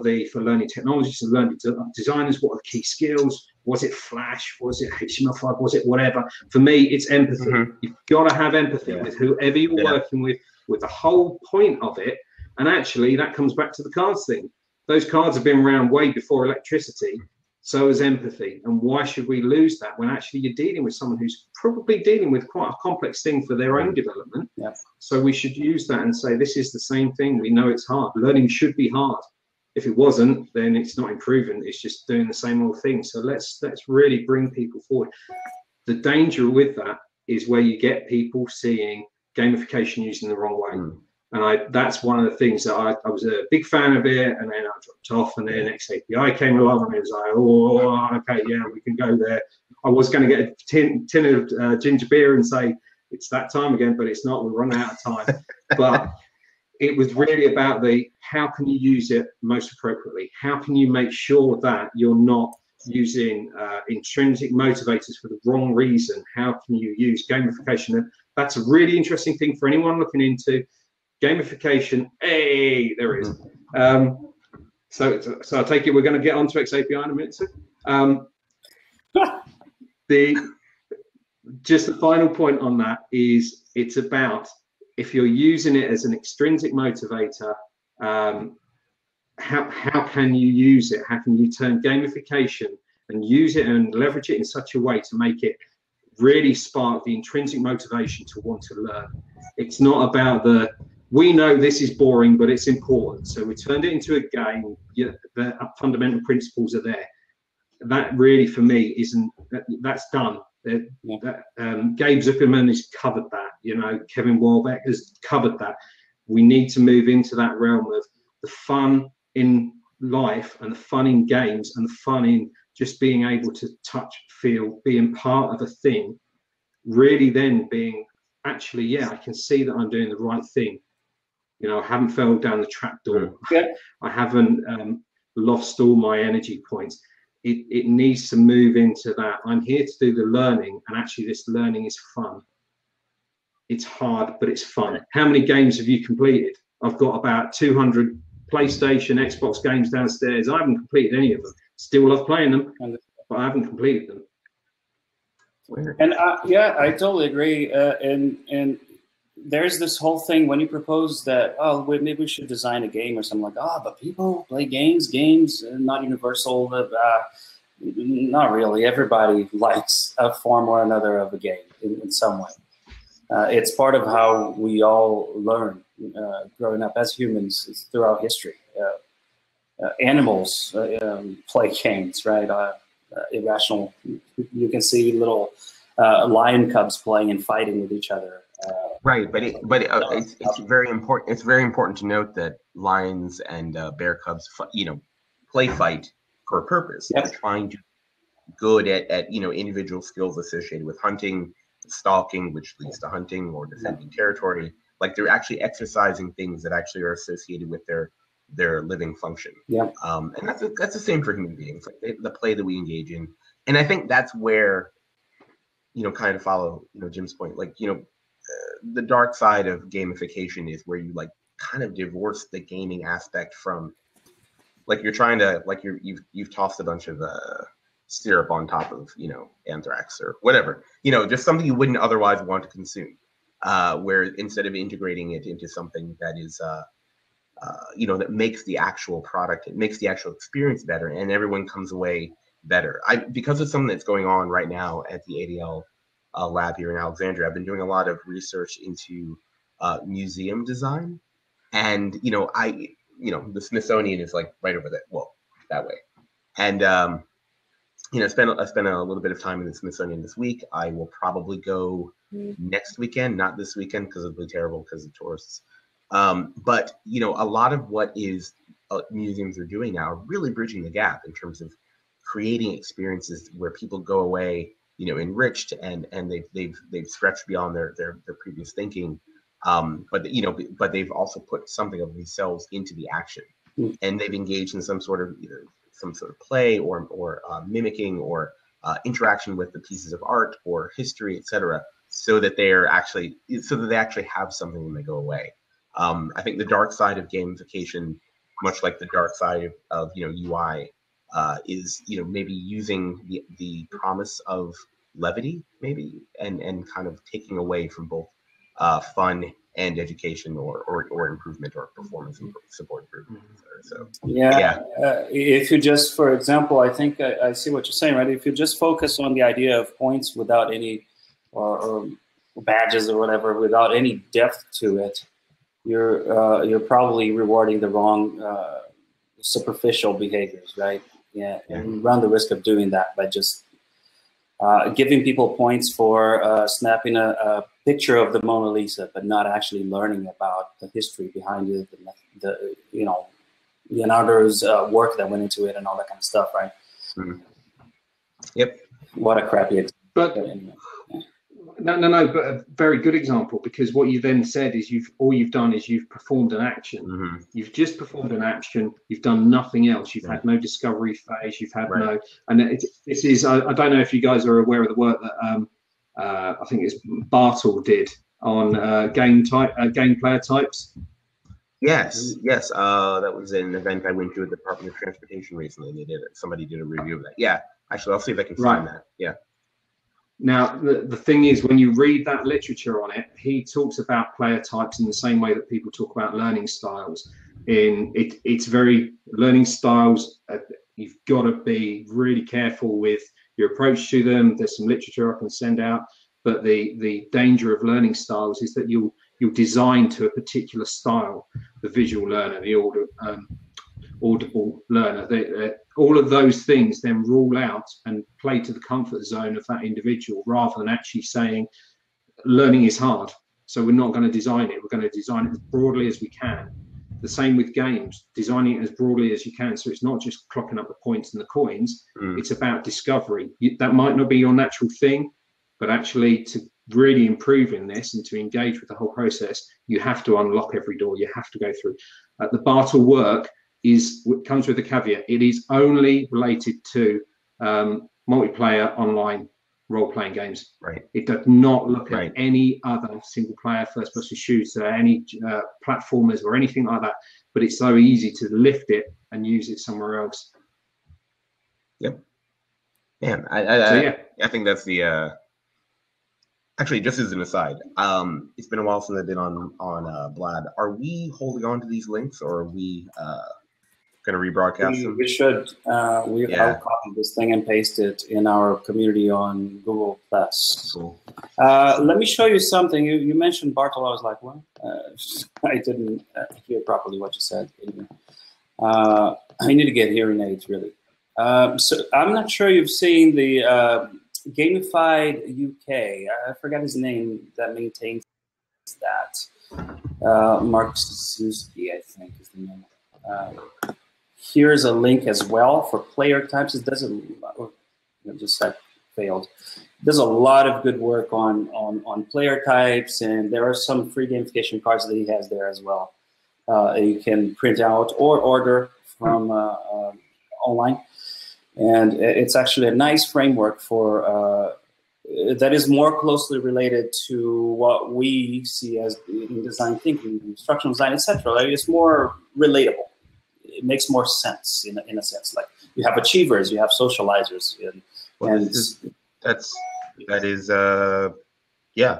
the for learning technologists and learning designers, what are the key skills? Was it Flash? Was it HTML5? Was it whatever? For me, it's empathy. You've got to have empathy with whoever you're working with the whole point of it. And actually, that comes back to the cards thing. Those cards have been around way before electricity. So is empathy. And why should we lose that when actually you're dealing with someone who's probably dealing with quite a complex thing for their own development? So we should use that and say, this is the same thing. We know it's hard. Learning should be hard. If it wasn't, then it's not improving. It's just doing the same old thing. So let's really bring people forward. The danger with that is where you get people seeing gamification used in the wrong way. And that's one of the things that I was a big fan of it, and then I dropped off, and then XAPI came along, and it was like, oh, okay, yeah, we can go there. I was going to get a tin of ginger beer and say, it's that time again, but it's not. We're running out of time. But it was really about how can you use it most appropriately? How can you make sure that you're not using intrinsic motivators for the wrong reason? How can you use gamification? And that's a really interesting thing for anyone looking into gamification. Hey, there it is. So I take it we're going to get onto XAPI in a minute. Just the final point on that is it's about, if you're using it as an extrinsic motivator, how can you use it? How can you turn gamification and use it and leverage it in such a way to make it really spark the intrinsic motivation to want to learn? It's not about we know this is boring, but it's important. So we turned it into a game. The fundamental principles are there. That really, for me, that's done. Gabe Zuckerman has covered that. Kevin Warbeck has covered that. We need to move into that realm of the fun in life and the fun in games and the fun in just being able to touch, feel, being part of a thing. Really, then being actually, I can see that I'm doing the right thing. I haven't fell down the trapdoor. I haven't lost all my energy points. It needs to move into that. I'm here to do the learning, and actually this learning is fun. It's hard, but it's fun. How many games have you completed? I've got about 200 PlayStation, Xbox games downstairs. I haven't completed any of them. Still love playing them, but I haven't completed them. And I totally agree. And there's this whole thing when you propose that, maybe we should design a game or something, like, but people play games not universal. Not really. Everybody likes a form or another of a game in some way. It's part of how we all learn growing up as humans throughout history. Animals play games, right? Irrational. You can see little lion cubs playing and fighting with each other. Right, but it's very important. It's very important to note that lions and bear cubs, play fight for a purpose. They're trying to good at you know, individual skills associated with hunting, stalking, which leads to hunting or defending territory. Like they're actually exercising things that actually are associated with their living function. Yeah. And that's the same for human beings, like the play that we engage in. And I think that's where, you know, kind of follow, you know, Jim's point, like, you know, the dark side of gamification is where you like kind of divorce the gaming aspect from, like you're trying to, like you've tossed a bunch of syrup on top of, you know, anthrax or whatever, you know, just something you wouldn't otherwise want to consume, where instead of integrating it into something that is you know, that makes the actual product, it makes the actual experience better, and everyone comes away better. Because of something that's going on right now at the ADL lab here in Alexandria, I've been doing a lot of research into museum design, and you know, the Smithsonian is like right over there, well, that way, and you know, I spent a little bit of time in the Smithsonian this week. I will probably go next weekend, not this weekend because it'll be terrible because of tourists. But you know, a lot of what is museums are doing now are really bridging the gap in terms of creating experiences where people go away, you know, enriched and they've stretched beyond their previous thinking. But you know, but they've also put something of themselves into the action, and they've engaged in some sort of either some sort of play or mimicking or interaction with the pieces of art or history, etc., so that they actually have something when they go away. I think the dark side of gamification, much like the dark side of you know, UI, is, you know, maybe using the promise of levity, maybe, and kind of taking away from both fun and education or improvement or performance support improvement. So yeah. If you just, for example, I think I see what you're saying, right? If you just focus on the idea of points without any or badges or whatever, without any depth to it, you're probably rewarding the wrong superficial behaviors, right? Yeah, and you run the risk of doing that by just giving people points for snapping a picture of the Mona Lisa, but not actually learning about the history behind it, the you know, Leonardo's work that went into it and all that kind of stuff, right? Yep. What a crappy example. But anyway. No, but a very good example, because what you then said is all you've done is you've performed an action. You've just performed an action. You've done nothing else. You've had no discovery phase. You've had no, and this is, I don't know if you guys are aware of the work that I think it's Bartle did on game player types. Yes. That was an event I went to at the Department of Transportation recently. Somebody did a review of that. Yeah, actually, I'll see if I can find that. Yeah. Now, the thing is, when you read that literature on it, he talks about player types in the same way that people talk about learning styles. It's very learning styles. You've got to be really careful with your approach to them. There's some literature I can send out, but the danger of learning styles is that you'll design to a particular style. The visual learner, the audible learner, all of those things then rule out and play to the comfort zone of that individual, rather than actually saying learning is hard, so we're not going to design it. We're going to design it as broadly as we can. The same with games, designing it as broadly as you can, so it's not just clocking up the points and the coins. It's about discovery. That might not be your natural thing, but actually to really improve in this and to engage with the whole process, you have to unlock every door. You have to go through. The Bartle work comes with a caveat. It is only related to multiplayer online role-playing games. Right. It does not look at any other single-player first-person shooter, any platformers or anything like that. But it's so easy to lift it and use it somewhere else. Yep. Man, I think that's the. Actually, just as an aside, it's been a while since I've been on Blad. Are we holding on to these links, or are we going to rebroadcast them? We should. I'll copy this thing and paste it in our community on Google+. Cool. Let me show you something. You mentioned Bartle. I was like, what? I didn't hear properly what you said. Anyway. I need to get hearing aids, really. So I'm not sure you've seen the Gamified UK. I forgot his name that maintains that. Mark Suzuki, I think, is the name. Here's a link as well for player types. It doesn't. just like failed. There's a lot of good work on player types, and there are some free gamification cards that he has there as well. You can print out or order from online, and it's actually a nice framework for that is more closely related to what we see as in design thinking, instructional design, etc. Like, it's more relatable. It makes more sense in a sense. Like, you have achievers, you have socializers, that is yeah.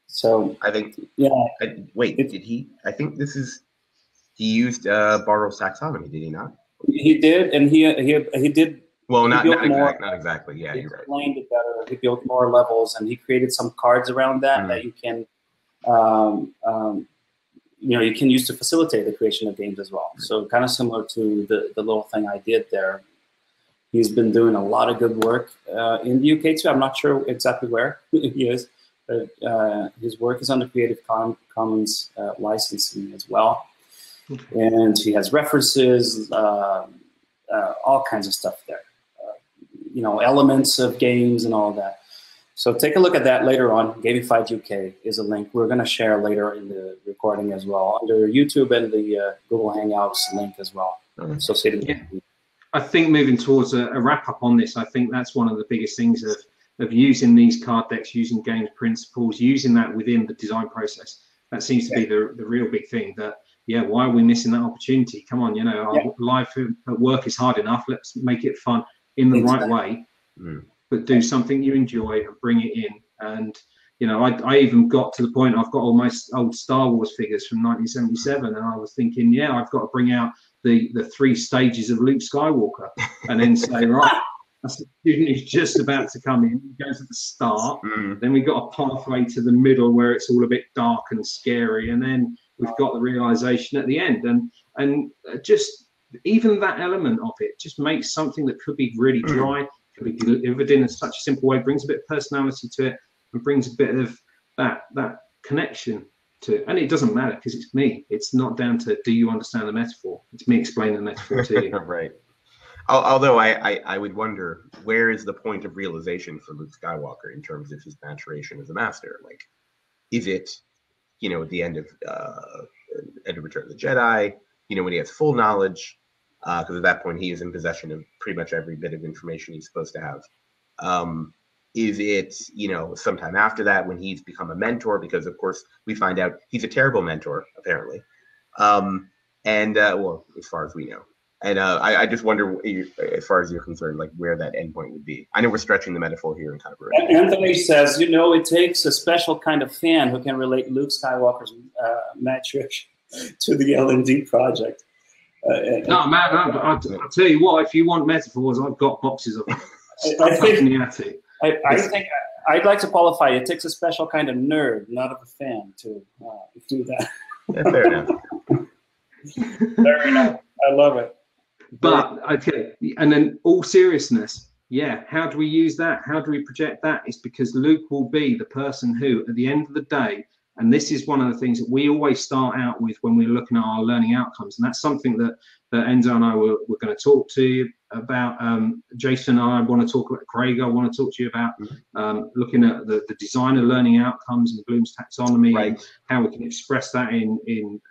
So I think I think this is, he used Bartol's taxonomy, did he not? He did, and he did. Well, not exactly. Yeah, you're right. He explained it better. He built more levels, and he created some cards around that that you can, you can use to facilitate the creation of games as well. So kind of similar to the little thing I did there. He's been doing a lot of good work in the UK too. I'm not sure exactly where he is, but his work is under Creative Commons licensing as well. And he has references, all kinds of stuff there. Elements of games and all of that. So take a look at that later on. Gamified UK is a link we're going to share later in the recording as well, under YouTube and the Google Hangouts link as well, associated with I think moving towards a wrap-up on this, I think that's one of the biggest things of using these card decks, using games principles, using that within the design process. That seems to be the real big thing. That, why are we missing that opportunity? Come on, our life at work is hard enough. Let's make it fun in the right way, but do something you enjoy and bring it in. And, I even got to the point, I've got all my old Star Wars figures from 1977, and I was thinking, I've got to bring out the 3 stages of Luke Skywalker, and then say, right, that's the student who's just about to come in. He goes at the start, then we've got a pathway to the middle where it's all a bit dark and scary, and then we've got the realization at the end. And just even that element of it just makes something that could be really dry, could be delivered in such a simple way, brings a bit of personality to it, and brings a bit of that connection to it. And it doesn't matter because it's me. It's not down to, do you understand the metaphor? It's me explaining the metaphor to you. Right. Although I would wonder, where is the point of realization for Luke Skywalker in terms of his maturation as a master? Like, is it, at the end of Return of the Jedi, when he has full knowledge, because at that point he is in possession of pretty much every bit of information he's supposed to have. Is it, sometime after that when he's become a mentor? Because of course we find out he's a terrible mentor, apparently. Well, as far as we know. And I just wonder, as far as you're concerned, like where that endpoint would be. I know we're stretching the metaphor here and kind of. Anthony says, it takes a special kind of fan who can relate Luke Skywalker's maturation to the L&D project. No, man, I'll tell you what, if you want metaphors, I've got boxes of them. I think I'd like to qualify. It takes a special kind of nerd, not of a fan, to do that. Yeah, fair enough. Fair enough. I love it. But okay, and then all seriousness, how do we use that? How do we project that? It's because Luke will be the person who, at the end of the day, and this is one of the things that we always start out with when we're looking at our learning outcomes, and that's something that Enzo and I were going to talk to you about. Jason and I want to talk about, Craig, I want to talk to you about looking at the design of learning outcomes and Bloom's taxonomy, right, and how we can express that in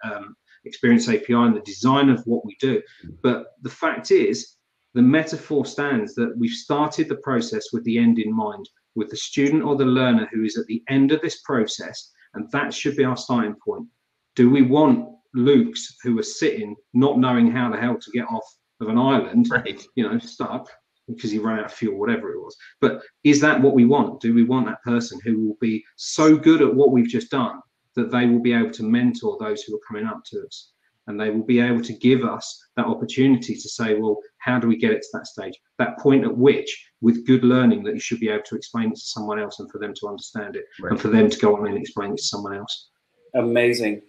Experience API and the design of what we do. But the fact is, the metaphor stands that we've started the process with the end in mind, with the student or the learner who is at the end of this process, and that should be our starting point. Do we want Lukes who are sitting not knowing how the hell to get off of an island, right, stuck because he ran out of fuel, whatever it was? But is that what we want? Do we want that person who will be so good at what we've just done that they will be able to mentor those who are coming up to us, and they will be able to give us that opportunity to say, well, how do we get it to that stage, that point at which, with good learning, that you should be able to explain it to someone else and for them to understand it, right, and for them to go on and explain it to someone else. Amazing.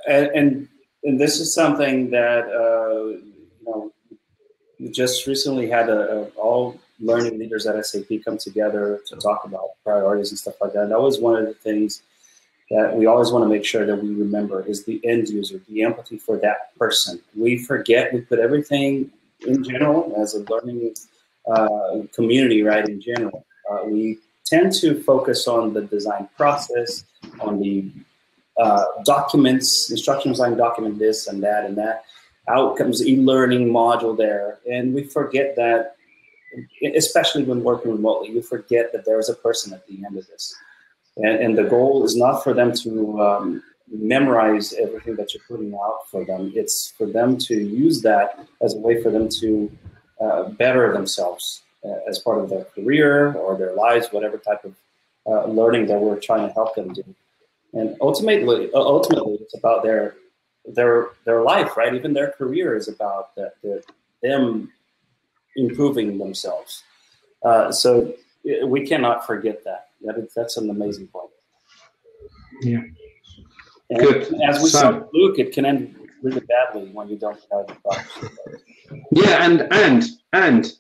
And this is something that we just recently had all learning leaders at SAP come together to talk about priorities and stuff like that. That was one of the things that we always want to make sure that we remember is the end user, the empathy for that person. We forget, we put everything in general as a learning community, right, in general. We tend to focus on the design process, on the documents, instruction design document this and that. Out comes e-learning module there. And we forget that, especially when working remotely, you forget that there is a person at the end of this. And the goal is not for them to memorize everything that you're putting out for them. It's for them to use that as a way for them to better themselves as part of their career or their lives, whatever type of learning that we're trying to help them do. And ultimately, it's about their life, right? Even their career is about them improving themselves. So we cannot forget that. That's an amazing point. Yeah. And good. as we saw with Luke, it can end really badly when you don't have the doctors. Yeah, and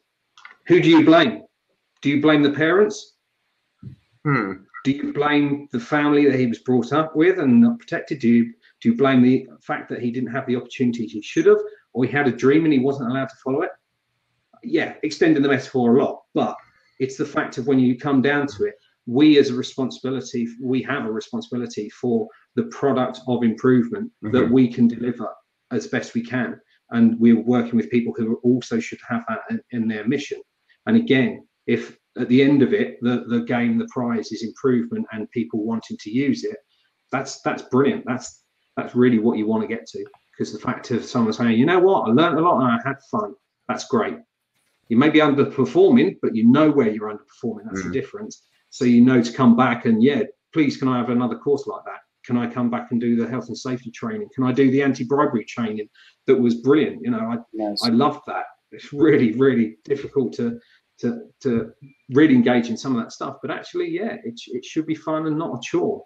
who do you blame? Do you blame the parents? Do you blame the family that he was brought up with and not protected? Do you blame the fact that he didn't have the opportunities he should have, or he had a dream and he wasn't allowed to follow it? Yeah, extending the metaphor a lot, but it's the fact of when you come down to it, we have a responsibility for the product of improvement that we can deliver as best we can. And we're working with people who also should have that in their mission. And again, if at the end of it, the prize is improvement and people wanting to use it, that's brilliant. That's really what you want to get to. Because the fact of someone saying, you know what, I learned a lot and I had fun, that's great. You may be underperforming, but you know where you're underperforming. That's the difference. So you know to come back and, yeah, please, can I have another course like that? Can I come back and do the health and safety training? Can I do the anti-bribery training? That was brilliant. You know, I loved that. It's really, really difficult to really engage in some of that stuff. But actually, yeah, it should be fun and not a chore.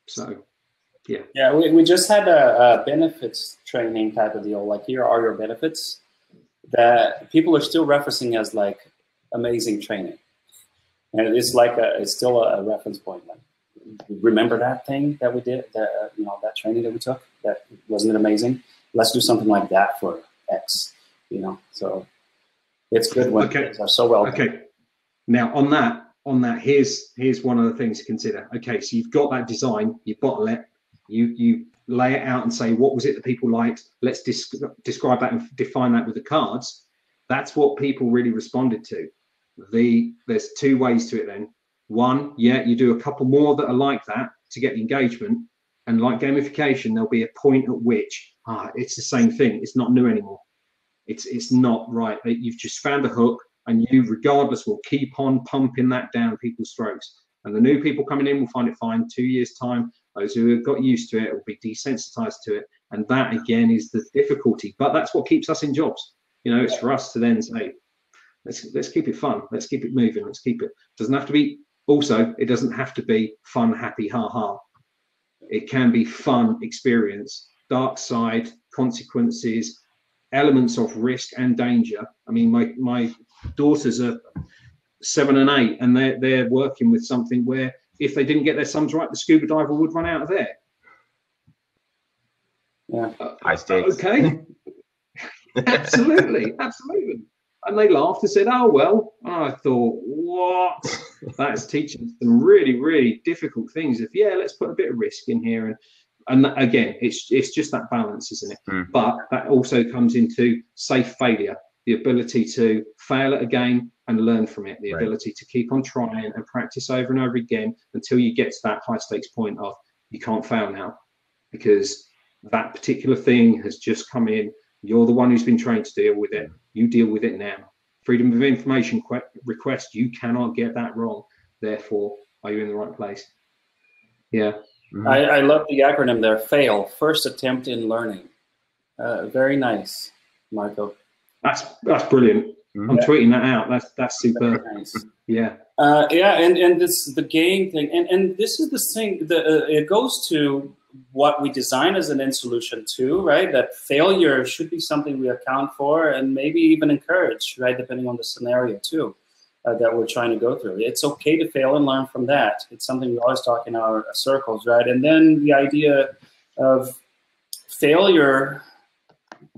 So, yeah. Yeah, we just had a benefits training type of deal. Like, here are your benefits that people are still referencing as like amazing training. And it's like it's still a reference point. Like, remember that thing that we did, that that training that we took? That wasn't it amazing? Let's do something like that for X. So it's good when things are so well done. Okay. Now on that, here's one of the things to consider. Okay, so you've got that design, you bottle it, you lay it out and say what was it that people liked. Let's describe that and define that with the cards. That's what people really responded to. There's two ways to it then. One, yeah, you do a couple more that are like that to get the engagement, and like gamification, there'll be a point at which it's the same thing. It's not new anymore. It's not right. You've just found a hook, and you, regardless, will keep on pumping that down people's throats. And the new people coming in will find it fine. 2 years' time, those who have got used to it will be desensitized to it, and that again is the difficulty. But that's what keeps us in jobs. It's for us to then say, let's keep it fun. Let's keep it moving. Let's keep it. Doesn't have to be. Also, it doesn't have to be fun, happy, ha. It can be fun experience, dark side, consequences, elements of risk and danger. I mean, my daughters are 7 and 8, and they're working with something where if they didn't get their sums right, the scuba diver would run out of there. Yeah, high stakes. Okay. Absolutely. And they laughed and said, oh, well. And I thought, what? That's teaching some really, really difficult things. Let's put a bit of risk in here. And again, it's just that balance, isn't it? But that also comes into safe failure, the ability to fail at a game and learn from it, the ability to keep on trying and practice over and over again until you get to that high stakes point of you can't fail now because that particular thing has just come in. You're the one who's been trained to deal with it. You deal with it now. Freedom of information request, you cannot get that wrong. Therefore, are you in the right place? Yeah. I love the acronym there, FAIL, first attempt in learning. Very nice, Marco. That's brilliant. I'm tweeting that out. That's super. Very nice. Yeah. And this the game thing, and this is the thing. It goes to what we design as an end solution too, right? That failure should be something we account for and maybe even encourage, right? Depending on the scenario too, that we're trying to go through. It's okay to fail and learn from that. It's something we always talk in our circles, right? And then the idea of failure,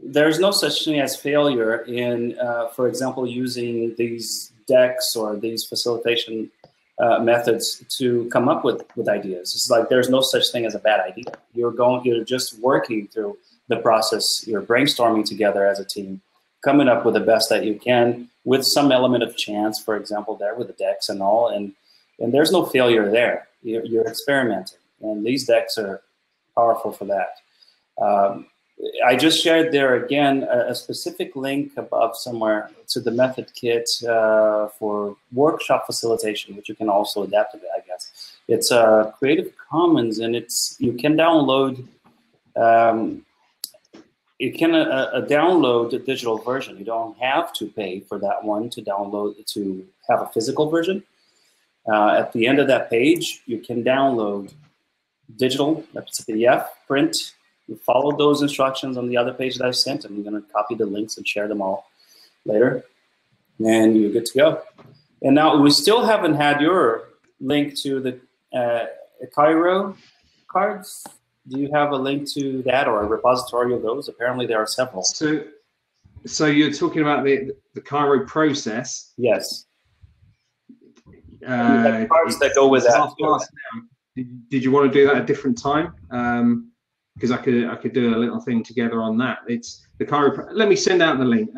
there's no such thing as failure in, for example, using these decks or these facilitation methods to come up with ideas. It's like there's no such thing as a bad idea. You're just working through the process. You're brainstorming together as a team, coming up with the best that you can with some element of chance, for example, there with the decks and all. And there's no failure there. You're experimenting. And these decks are powerful for that. I just shared there again a specific link above somewhere to the method kit for workshop facilitation, which you can also adapt to, I guess. It's Creative Commons, and you can download download the digital version. You don't have to pay for that one to download to have a physical version. At the end of that page, you can download digital, that's a PDF, print. You follow those instructions on the other page that I sent, and I'm going to copy the links and share them all later, and you're good to go. And now we still haven't had your link to the Chiro cards. Do you have a link to that or a repository of those? Apparently there are several. So you're talking about the Chiro process? Yes. Cards that go with that. Did you want to do that at a different time? Because I could do a little thing together on that. It's the Chiro. Let me send out the link.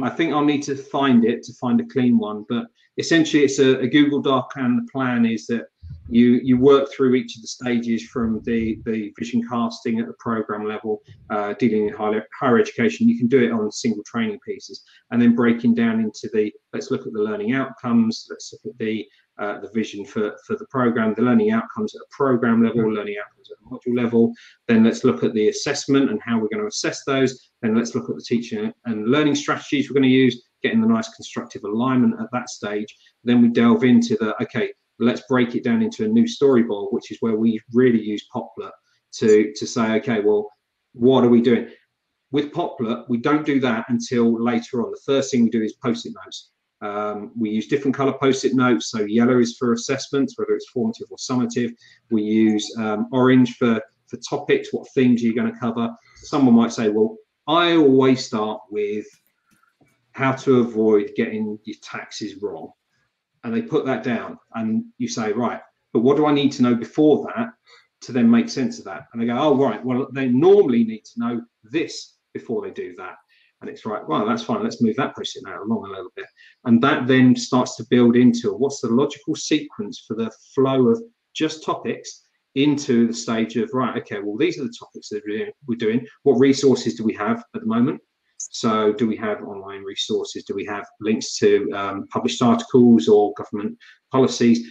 I think I'll need to find a clean one. But essentially, it's a Google Doc, and the plan is that you work through each of the stages from the vision casting at the program level, dealing with higher education. You can do it on single training pieces, and then breaking down into let's look at the learning outcomes. Let's look at the vision for the program, the learning outcomes at a program level, learning outcomes at a module level. Then let's look at the assessment and how we're going to assess those. Then let's look at the teaching and learning strategies we're going to use, getting the nice constructive alignment at that stage. Then we delve into okay, let's break it down into a new storyboard, which is where we really use Poplar to say, okay, well, what are we doing? With Poplar, we don't do that until later on. The first thing we do is post-it notes. We use different color post-it notes. So yellow is for assessments, whether it's formative or summative. We use orange for topics, what themes you're going to cover. Someone might say, well, I always start with how to avoid getting your taxes wrong. And they put that down, and you say, right, but what do I need to know before that to then make sense of that? And they go, oh, right, well, they normally need to know this before they do that. And it's right, well, that's fine, let's move that post-it note along a little bit. And that then starts to build into what's the logical sequence for the flow of just topics into the stage of, right, okay, well, these are the topics that we're doing. What resources do we have at the moment? So do we have online resources? Do we have links to published articles or government policies,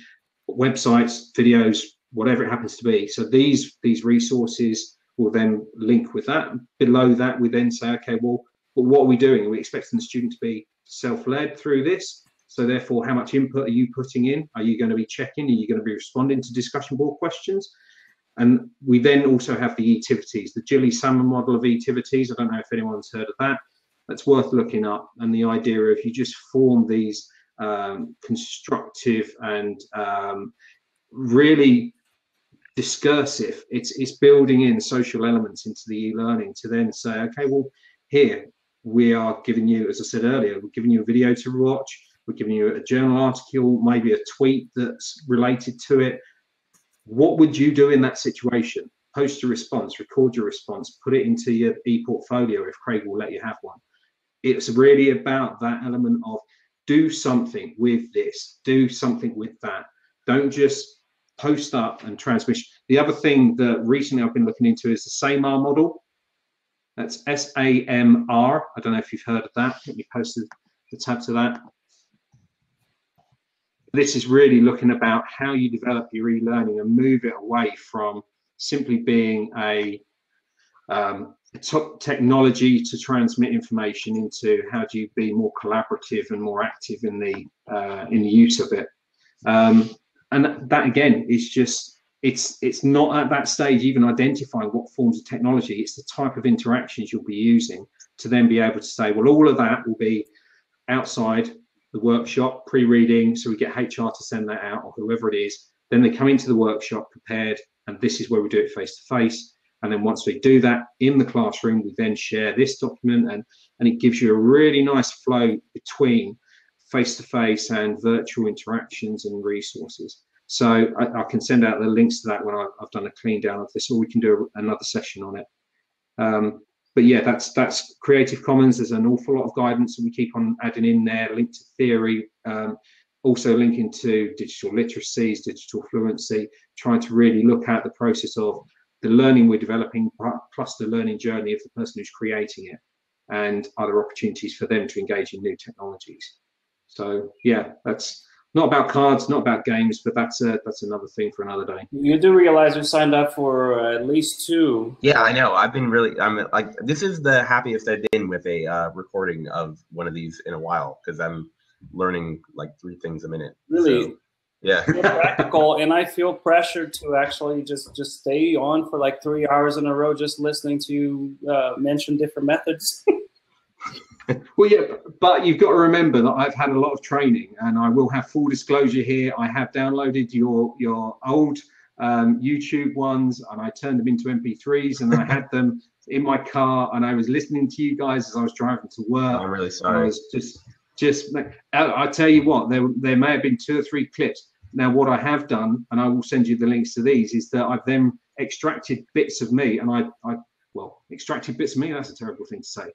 websites, videos, whatever it happens to be? So these resources will then link with that. Below that, we then say, okay, well, what are we doing? Are we expecting the student to be self-led through this? So therefore, how much input are you putting in? Are you going to be checking? Are you going to be responding to discussion board questions? And we then also have the activities, the Gilly Salmon model of activities. I don't know if anyone's heard of that. That's worth looking up. And the idea of you just form these constructive and really discursive. It's building in social elements into the e-learning to then say, okay, well, here we are giving you, as I said earlier, we're giving you a video to watch. We're giving you a journal article, maybe a tweet that's related to it. What would you do in that situation? Post your response, record your response, put it into your e-portfolio if Craig will let you have one. It's really about that element of do something with this, do something with that. Don't just post up and transmission. The other thing that recently I've been looking into is the SAMR model. That's SAMR. I don't know if you've heard of that. Let me post the tab to that. This is really looking about how you develop your e-learning and move it away from simply being a technology to transmit information into how do you be more collaborative and more active in the use of it. And that again is just it's not at that stage even identifying what forms of technology. It's the type of interactions you'll be using to then be able to say, well, all of that will be outside the workshop, pre-reading, so we get HR to send that out or whoever it is. Then they come into the workshop prepared, and this is where we do it face to face. And then once we do that in the classroom, we then share this document, and it gives you a really nice flow between face-to-face and virtual interactions and resources. So I can send out the links to that when I've done a clean down of this, or we can do another session on it. But yeah, that's Creative Commons. There's an awful lot of guidance that we keep on adding in there, linked to theory, also linking to digital literacies, digital fluency, trying to really look at the process of the learning we're developing, plus the learning journey of the person who's creating it, and other opportunities for them to engage in new technologies. So yeah, that's not about cards, not about games, but that's another thing for another day. You do realize you signed up for at least 2. Yeah, I know. I'm like, this is the happiest I've been with a recording of one of these in a while, because I'm learning like 3 things a minute. Really? So, yeah. Practical, and I feel pressured to actually just stay on for like 3 hours in a row, just listening to you mention different methods. Well, yeah, but you've got to remember that I've had a lot of training, and I will have full disclosure here. I have downloaded your old YouTube ones, and I turned them into MP3s, and I had them in my car, and I was listening to you guys as I was driving to work. I'm really sorry. I was just I tell you what, there may have been 2 or 3 clips. Now, what I have done, and I will send you the links to these, is that I've then extracted bits of me, and extracted bits of me. That's a terrible thing to say.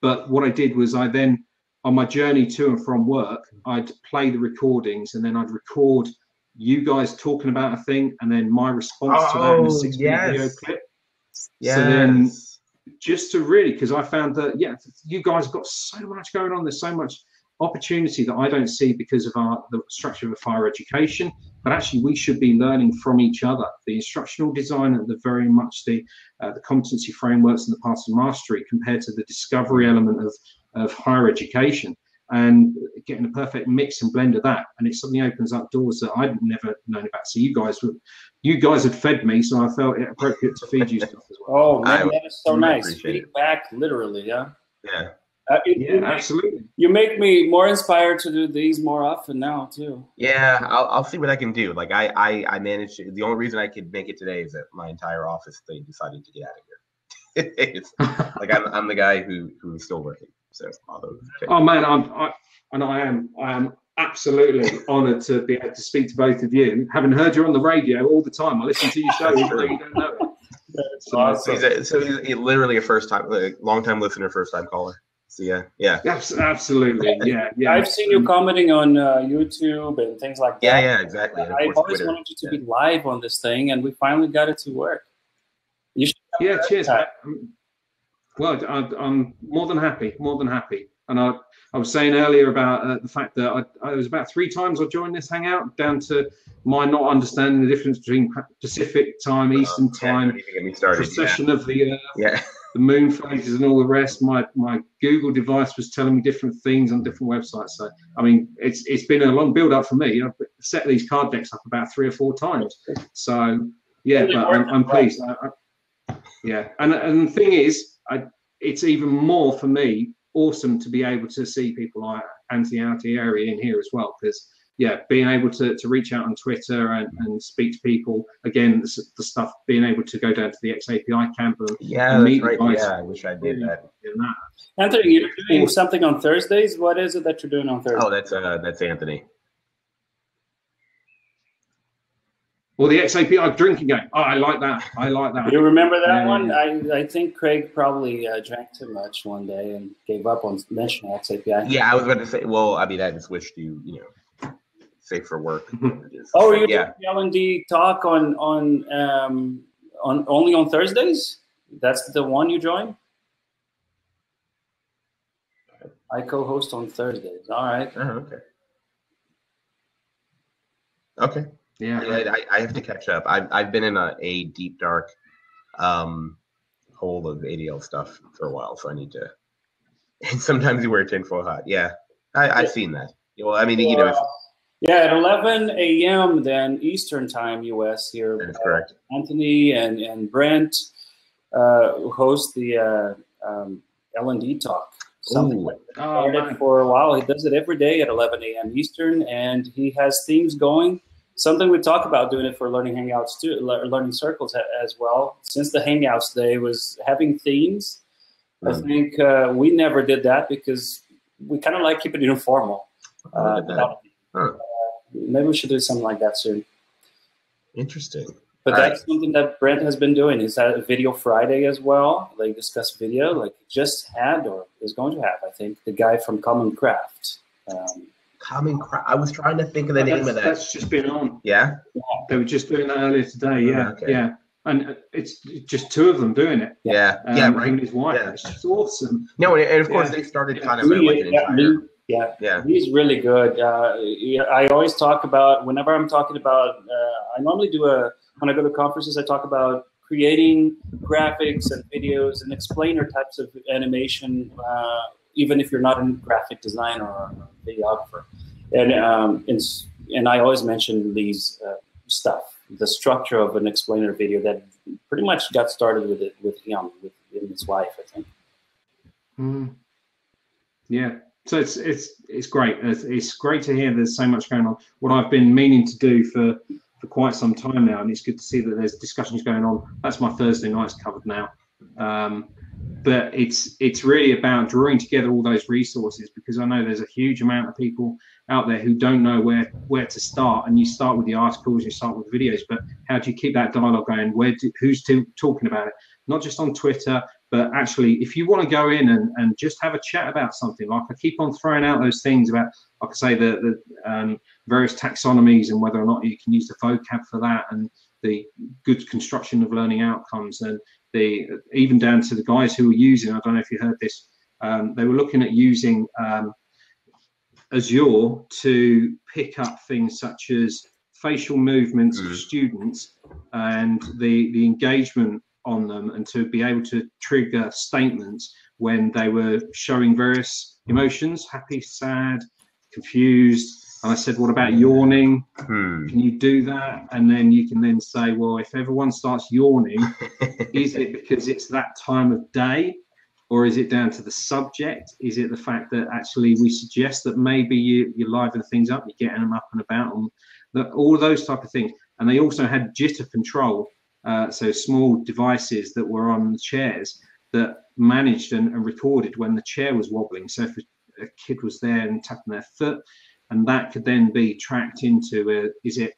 But what I did was I then, on my journey to and from work, I'd play the recordings, and then I'd record you guys talking about a thing, and then my response to that in a 6-minute video clip. Yes. So then, just to really, because I found that, yeah, you guys have got so much going on. There's so much opportunity that I don't see because of the structure of higher education, but actually we should be learning from each other. The instructional design and the very much the competency frameworks and the paths to mastery compared to the discovery element of higher education, and getting a perfect mix and blend of that. And it suddenly opens up doors that I'd never known about. So you guys have fed me, so I felt it appropriate to feed you stuff as well. Oh man, that is so nice. Feedback, literally, yeah. Yeah. Absolutely. You make me more inspired to do these more often now too. Yeah, I'll see what I can do. Like I managed to. The only reason I could make it today is that my entire office they decided to get out of here. It's like I'm the guy who's still working. So oh man, I am absolutely honoured to be able to speak to both of you. Having heard you on the radio all the time, I listen to your show even though you don't know it. So he's literally a long-time listener, first-time caller. So yeah. Absolutely, yeah. I've seen you commenting on YouTube and things like that. Yeah, exactly. I've always Twitter. wanted you to be live on this thing, and we finally got it to work. You should. Yeah, cheers. Well, I'm more than happy, And I was saying earlier about the fact that I was about 3 times I joined this hangout, down to my not understanding the difference between Pacific time, Eastern time, precession of the the moon phases and all the rest. My Google device was telling me different things on different websites. So I mean, it's been a long build up for me. I've set these card decks up about 3 or 4 times. So yeah, but I'm pleased. Yeah, and the thing is, it's even more for me awesome to be able to see people like Anthony area in here as well, because being able to reach out on Twitter and speak to people again, the stuff, being able to go down to the XAPI camp and meet right. guys. Yeah, I wish I did that. Anthony, you're doing something on Thursdays. What is it that you're doing on Thursdays? Oh, that's Anthony. Or the XAPI drinking game. Oh, I like that. You remember that one? I think Craig probably drank too much one day and gave up on mentioning XAPI. Yeah, I was about to say. Well, I mean, I just wished you safe for work. Oh, you did the L&D talk on only on Thursdays? That's the one you joined? I co-host on Thursdays. All right. Oh, okay. Yeah, I have to catch up. I've been in a deep dark hole of ADL stuff for a while, so I need to. And sometimes you wear tinfoil hat. Yeah, I've seen that. Well, I mean, at 11 a.m. then Eastern time, US here. That is correct. Anthony and Brent host the L&D talk. Something like that. Started for a while. He does it every day at 11 a.m. Eastern, and he has themes going. something we talk about doing it for learning hangouts too, learning circles as well. Since the hangouts day was having themes, I think we never did that because we kind of like keeping it informal. Maybe we should do something like that soon. Interesting. But that's something that Brent has been doing. He's had a Video Friday as well. They discuss video, like he just had or is going to have, I think, the guy from Common Craft. Common Craft. I was trying to think of the name of that. That's just been on. Yeah? They were just doing that earlier today. Yeah, okay. Yeah. And it's just two of them doing it. Yeah, right. Him and his wife. Yeah. It's just awesome. No, and of course they started kind of like an entire. Yeah, he's really good. I always talk about, whenever I'm talking about, I normally do when I go to conferences, I talk about creating graphics and videos and explainer types of animation, even if you're not a graphic designer or a videographer. And I always mention these stuff, the structure of an explainer video that pretty much got started with him and his wife, I think. Yeah. So it's great. It's great to hear there's so much going on. What I've been meaning to do for quite some time now, and it's good to see that there's discussions going on. That's my Thursday nights covered now. But it's really about drawing together all those resources, because I know there's a huge amount of people out there who don't know where to start. And you start with the articles, you start with videos, but how do you keep that dialogue going? Who's talking about it? Not just on Twitter, but actually, if you want to go in and just have a chat about something, like I keep on throwing out those things about, like I say, the various taxonomies and whether or not you can use the vocab for that, and the good construction of learning outcomes, and even down to the guys who were using, I don't know if you heard this, they were looking at using Azure to pick up things such as facial movements of students and the engagement on them, and to be able to trigger statements when they were showing various emotions, happy, sad, confused. And I said, what about yawning? Can you do that? And then you can then say, well, if everyone starts yawning, is it because it's that time of day? Or is it down to the subject? Is it the fact that actually we suggest that maybe you liven things up, you're getting them up and about, and all those type of things. And they also had jitter control, so small devices that were on the chairs that managed and recorded when the chair was wobbling. So if a kid was there and tapping their foot, and that could then be tracked into is it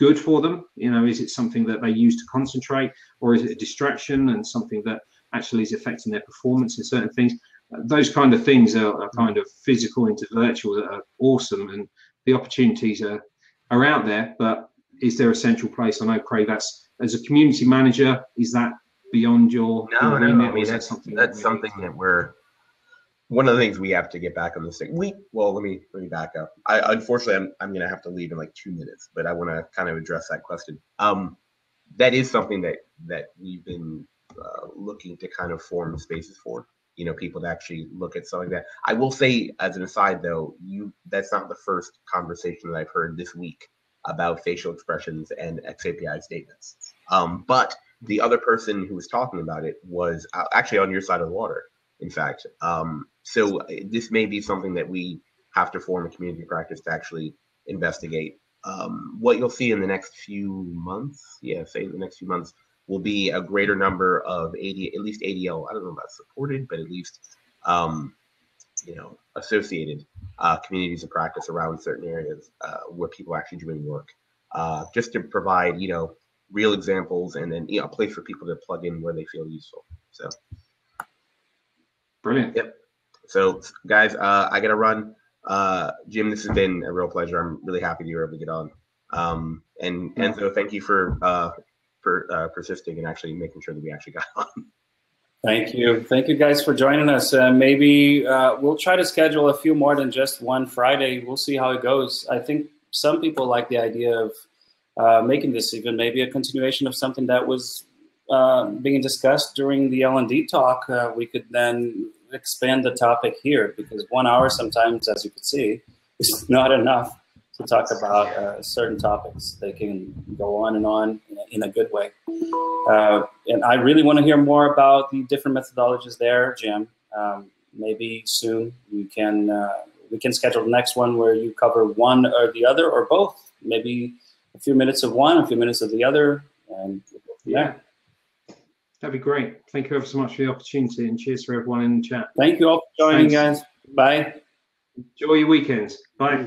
good for them? You know, is it something that they use to concentrate, or is it a distraction and something that actually is affecting their performance in certain things? Those kind of things are kind of physical into virtual that are awesome, and the opportunities are out there. But is there a central place? I know, Craig, that's, as a community manager, is that beyond your remit? I mean, that's something that we're, one of the things we have to get back on this thing. Well, let me back up. Unfortunately, I'm going to have to leave in like 2 minutes, but I want to kind of address that question. That is something that we've been looking to kind of form spaces for, people to actually look at something like that. I will say, as an aside though, that's not the first conversation that I've heard this week about facial expressions and XAPI statements. But the other person who was talking about it was actually on your side of the water, in fact. So this may be something that we have to form a community practice to actually investigate. What you'll see in the next few months, will be a greater number of at least ADL, I don't know about supported, but at least, associated communities of practice around certain areas where people are actually doing work, just to provide, real examples, and then, a place for people to plug in where they feel useful. So. Brilliant. Yep. So guys, I got to run. Jim, this has been a real pleasure. I'm really happy you were able to get on. And Enzo, thank you for persisting and actually making sure that we actually got on. Thank you guys for joining us. Maybe we'll try to schedule a few more than just one Friday. We'll see how it goes. I think some people like the idea of making this even maybe a continuation of something that was being discussed during the L&D talk. We could then expand the topic here, because 1 hour sometimes, as you can see, is not enough to talk about certain topics. They can go on and on in a good way. And I really want to hear more about the different methodologies there, Jim. Maybe soon we can schedule the next one where you cover one or the other or both, maybe a few minutes of one, a few minutes of the other, and yeah. That'd be great. Thank you ever so much for the opportunity, and cheers for everyone in the chat. Thank you all for joining, guys. Bye. Enjoy your weekends. Bye.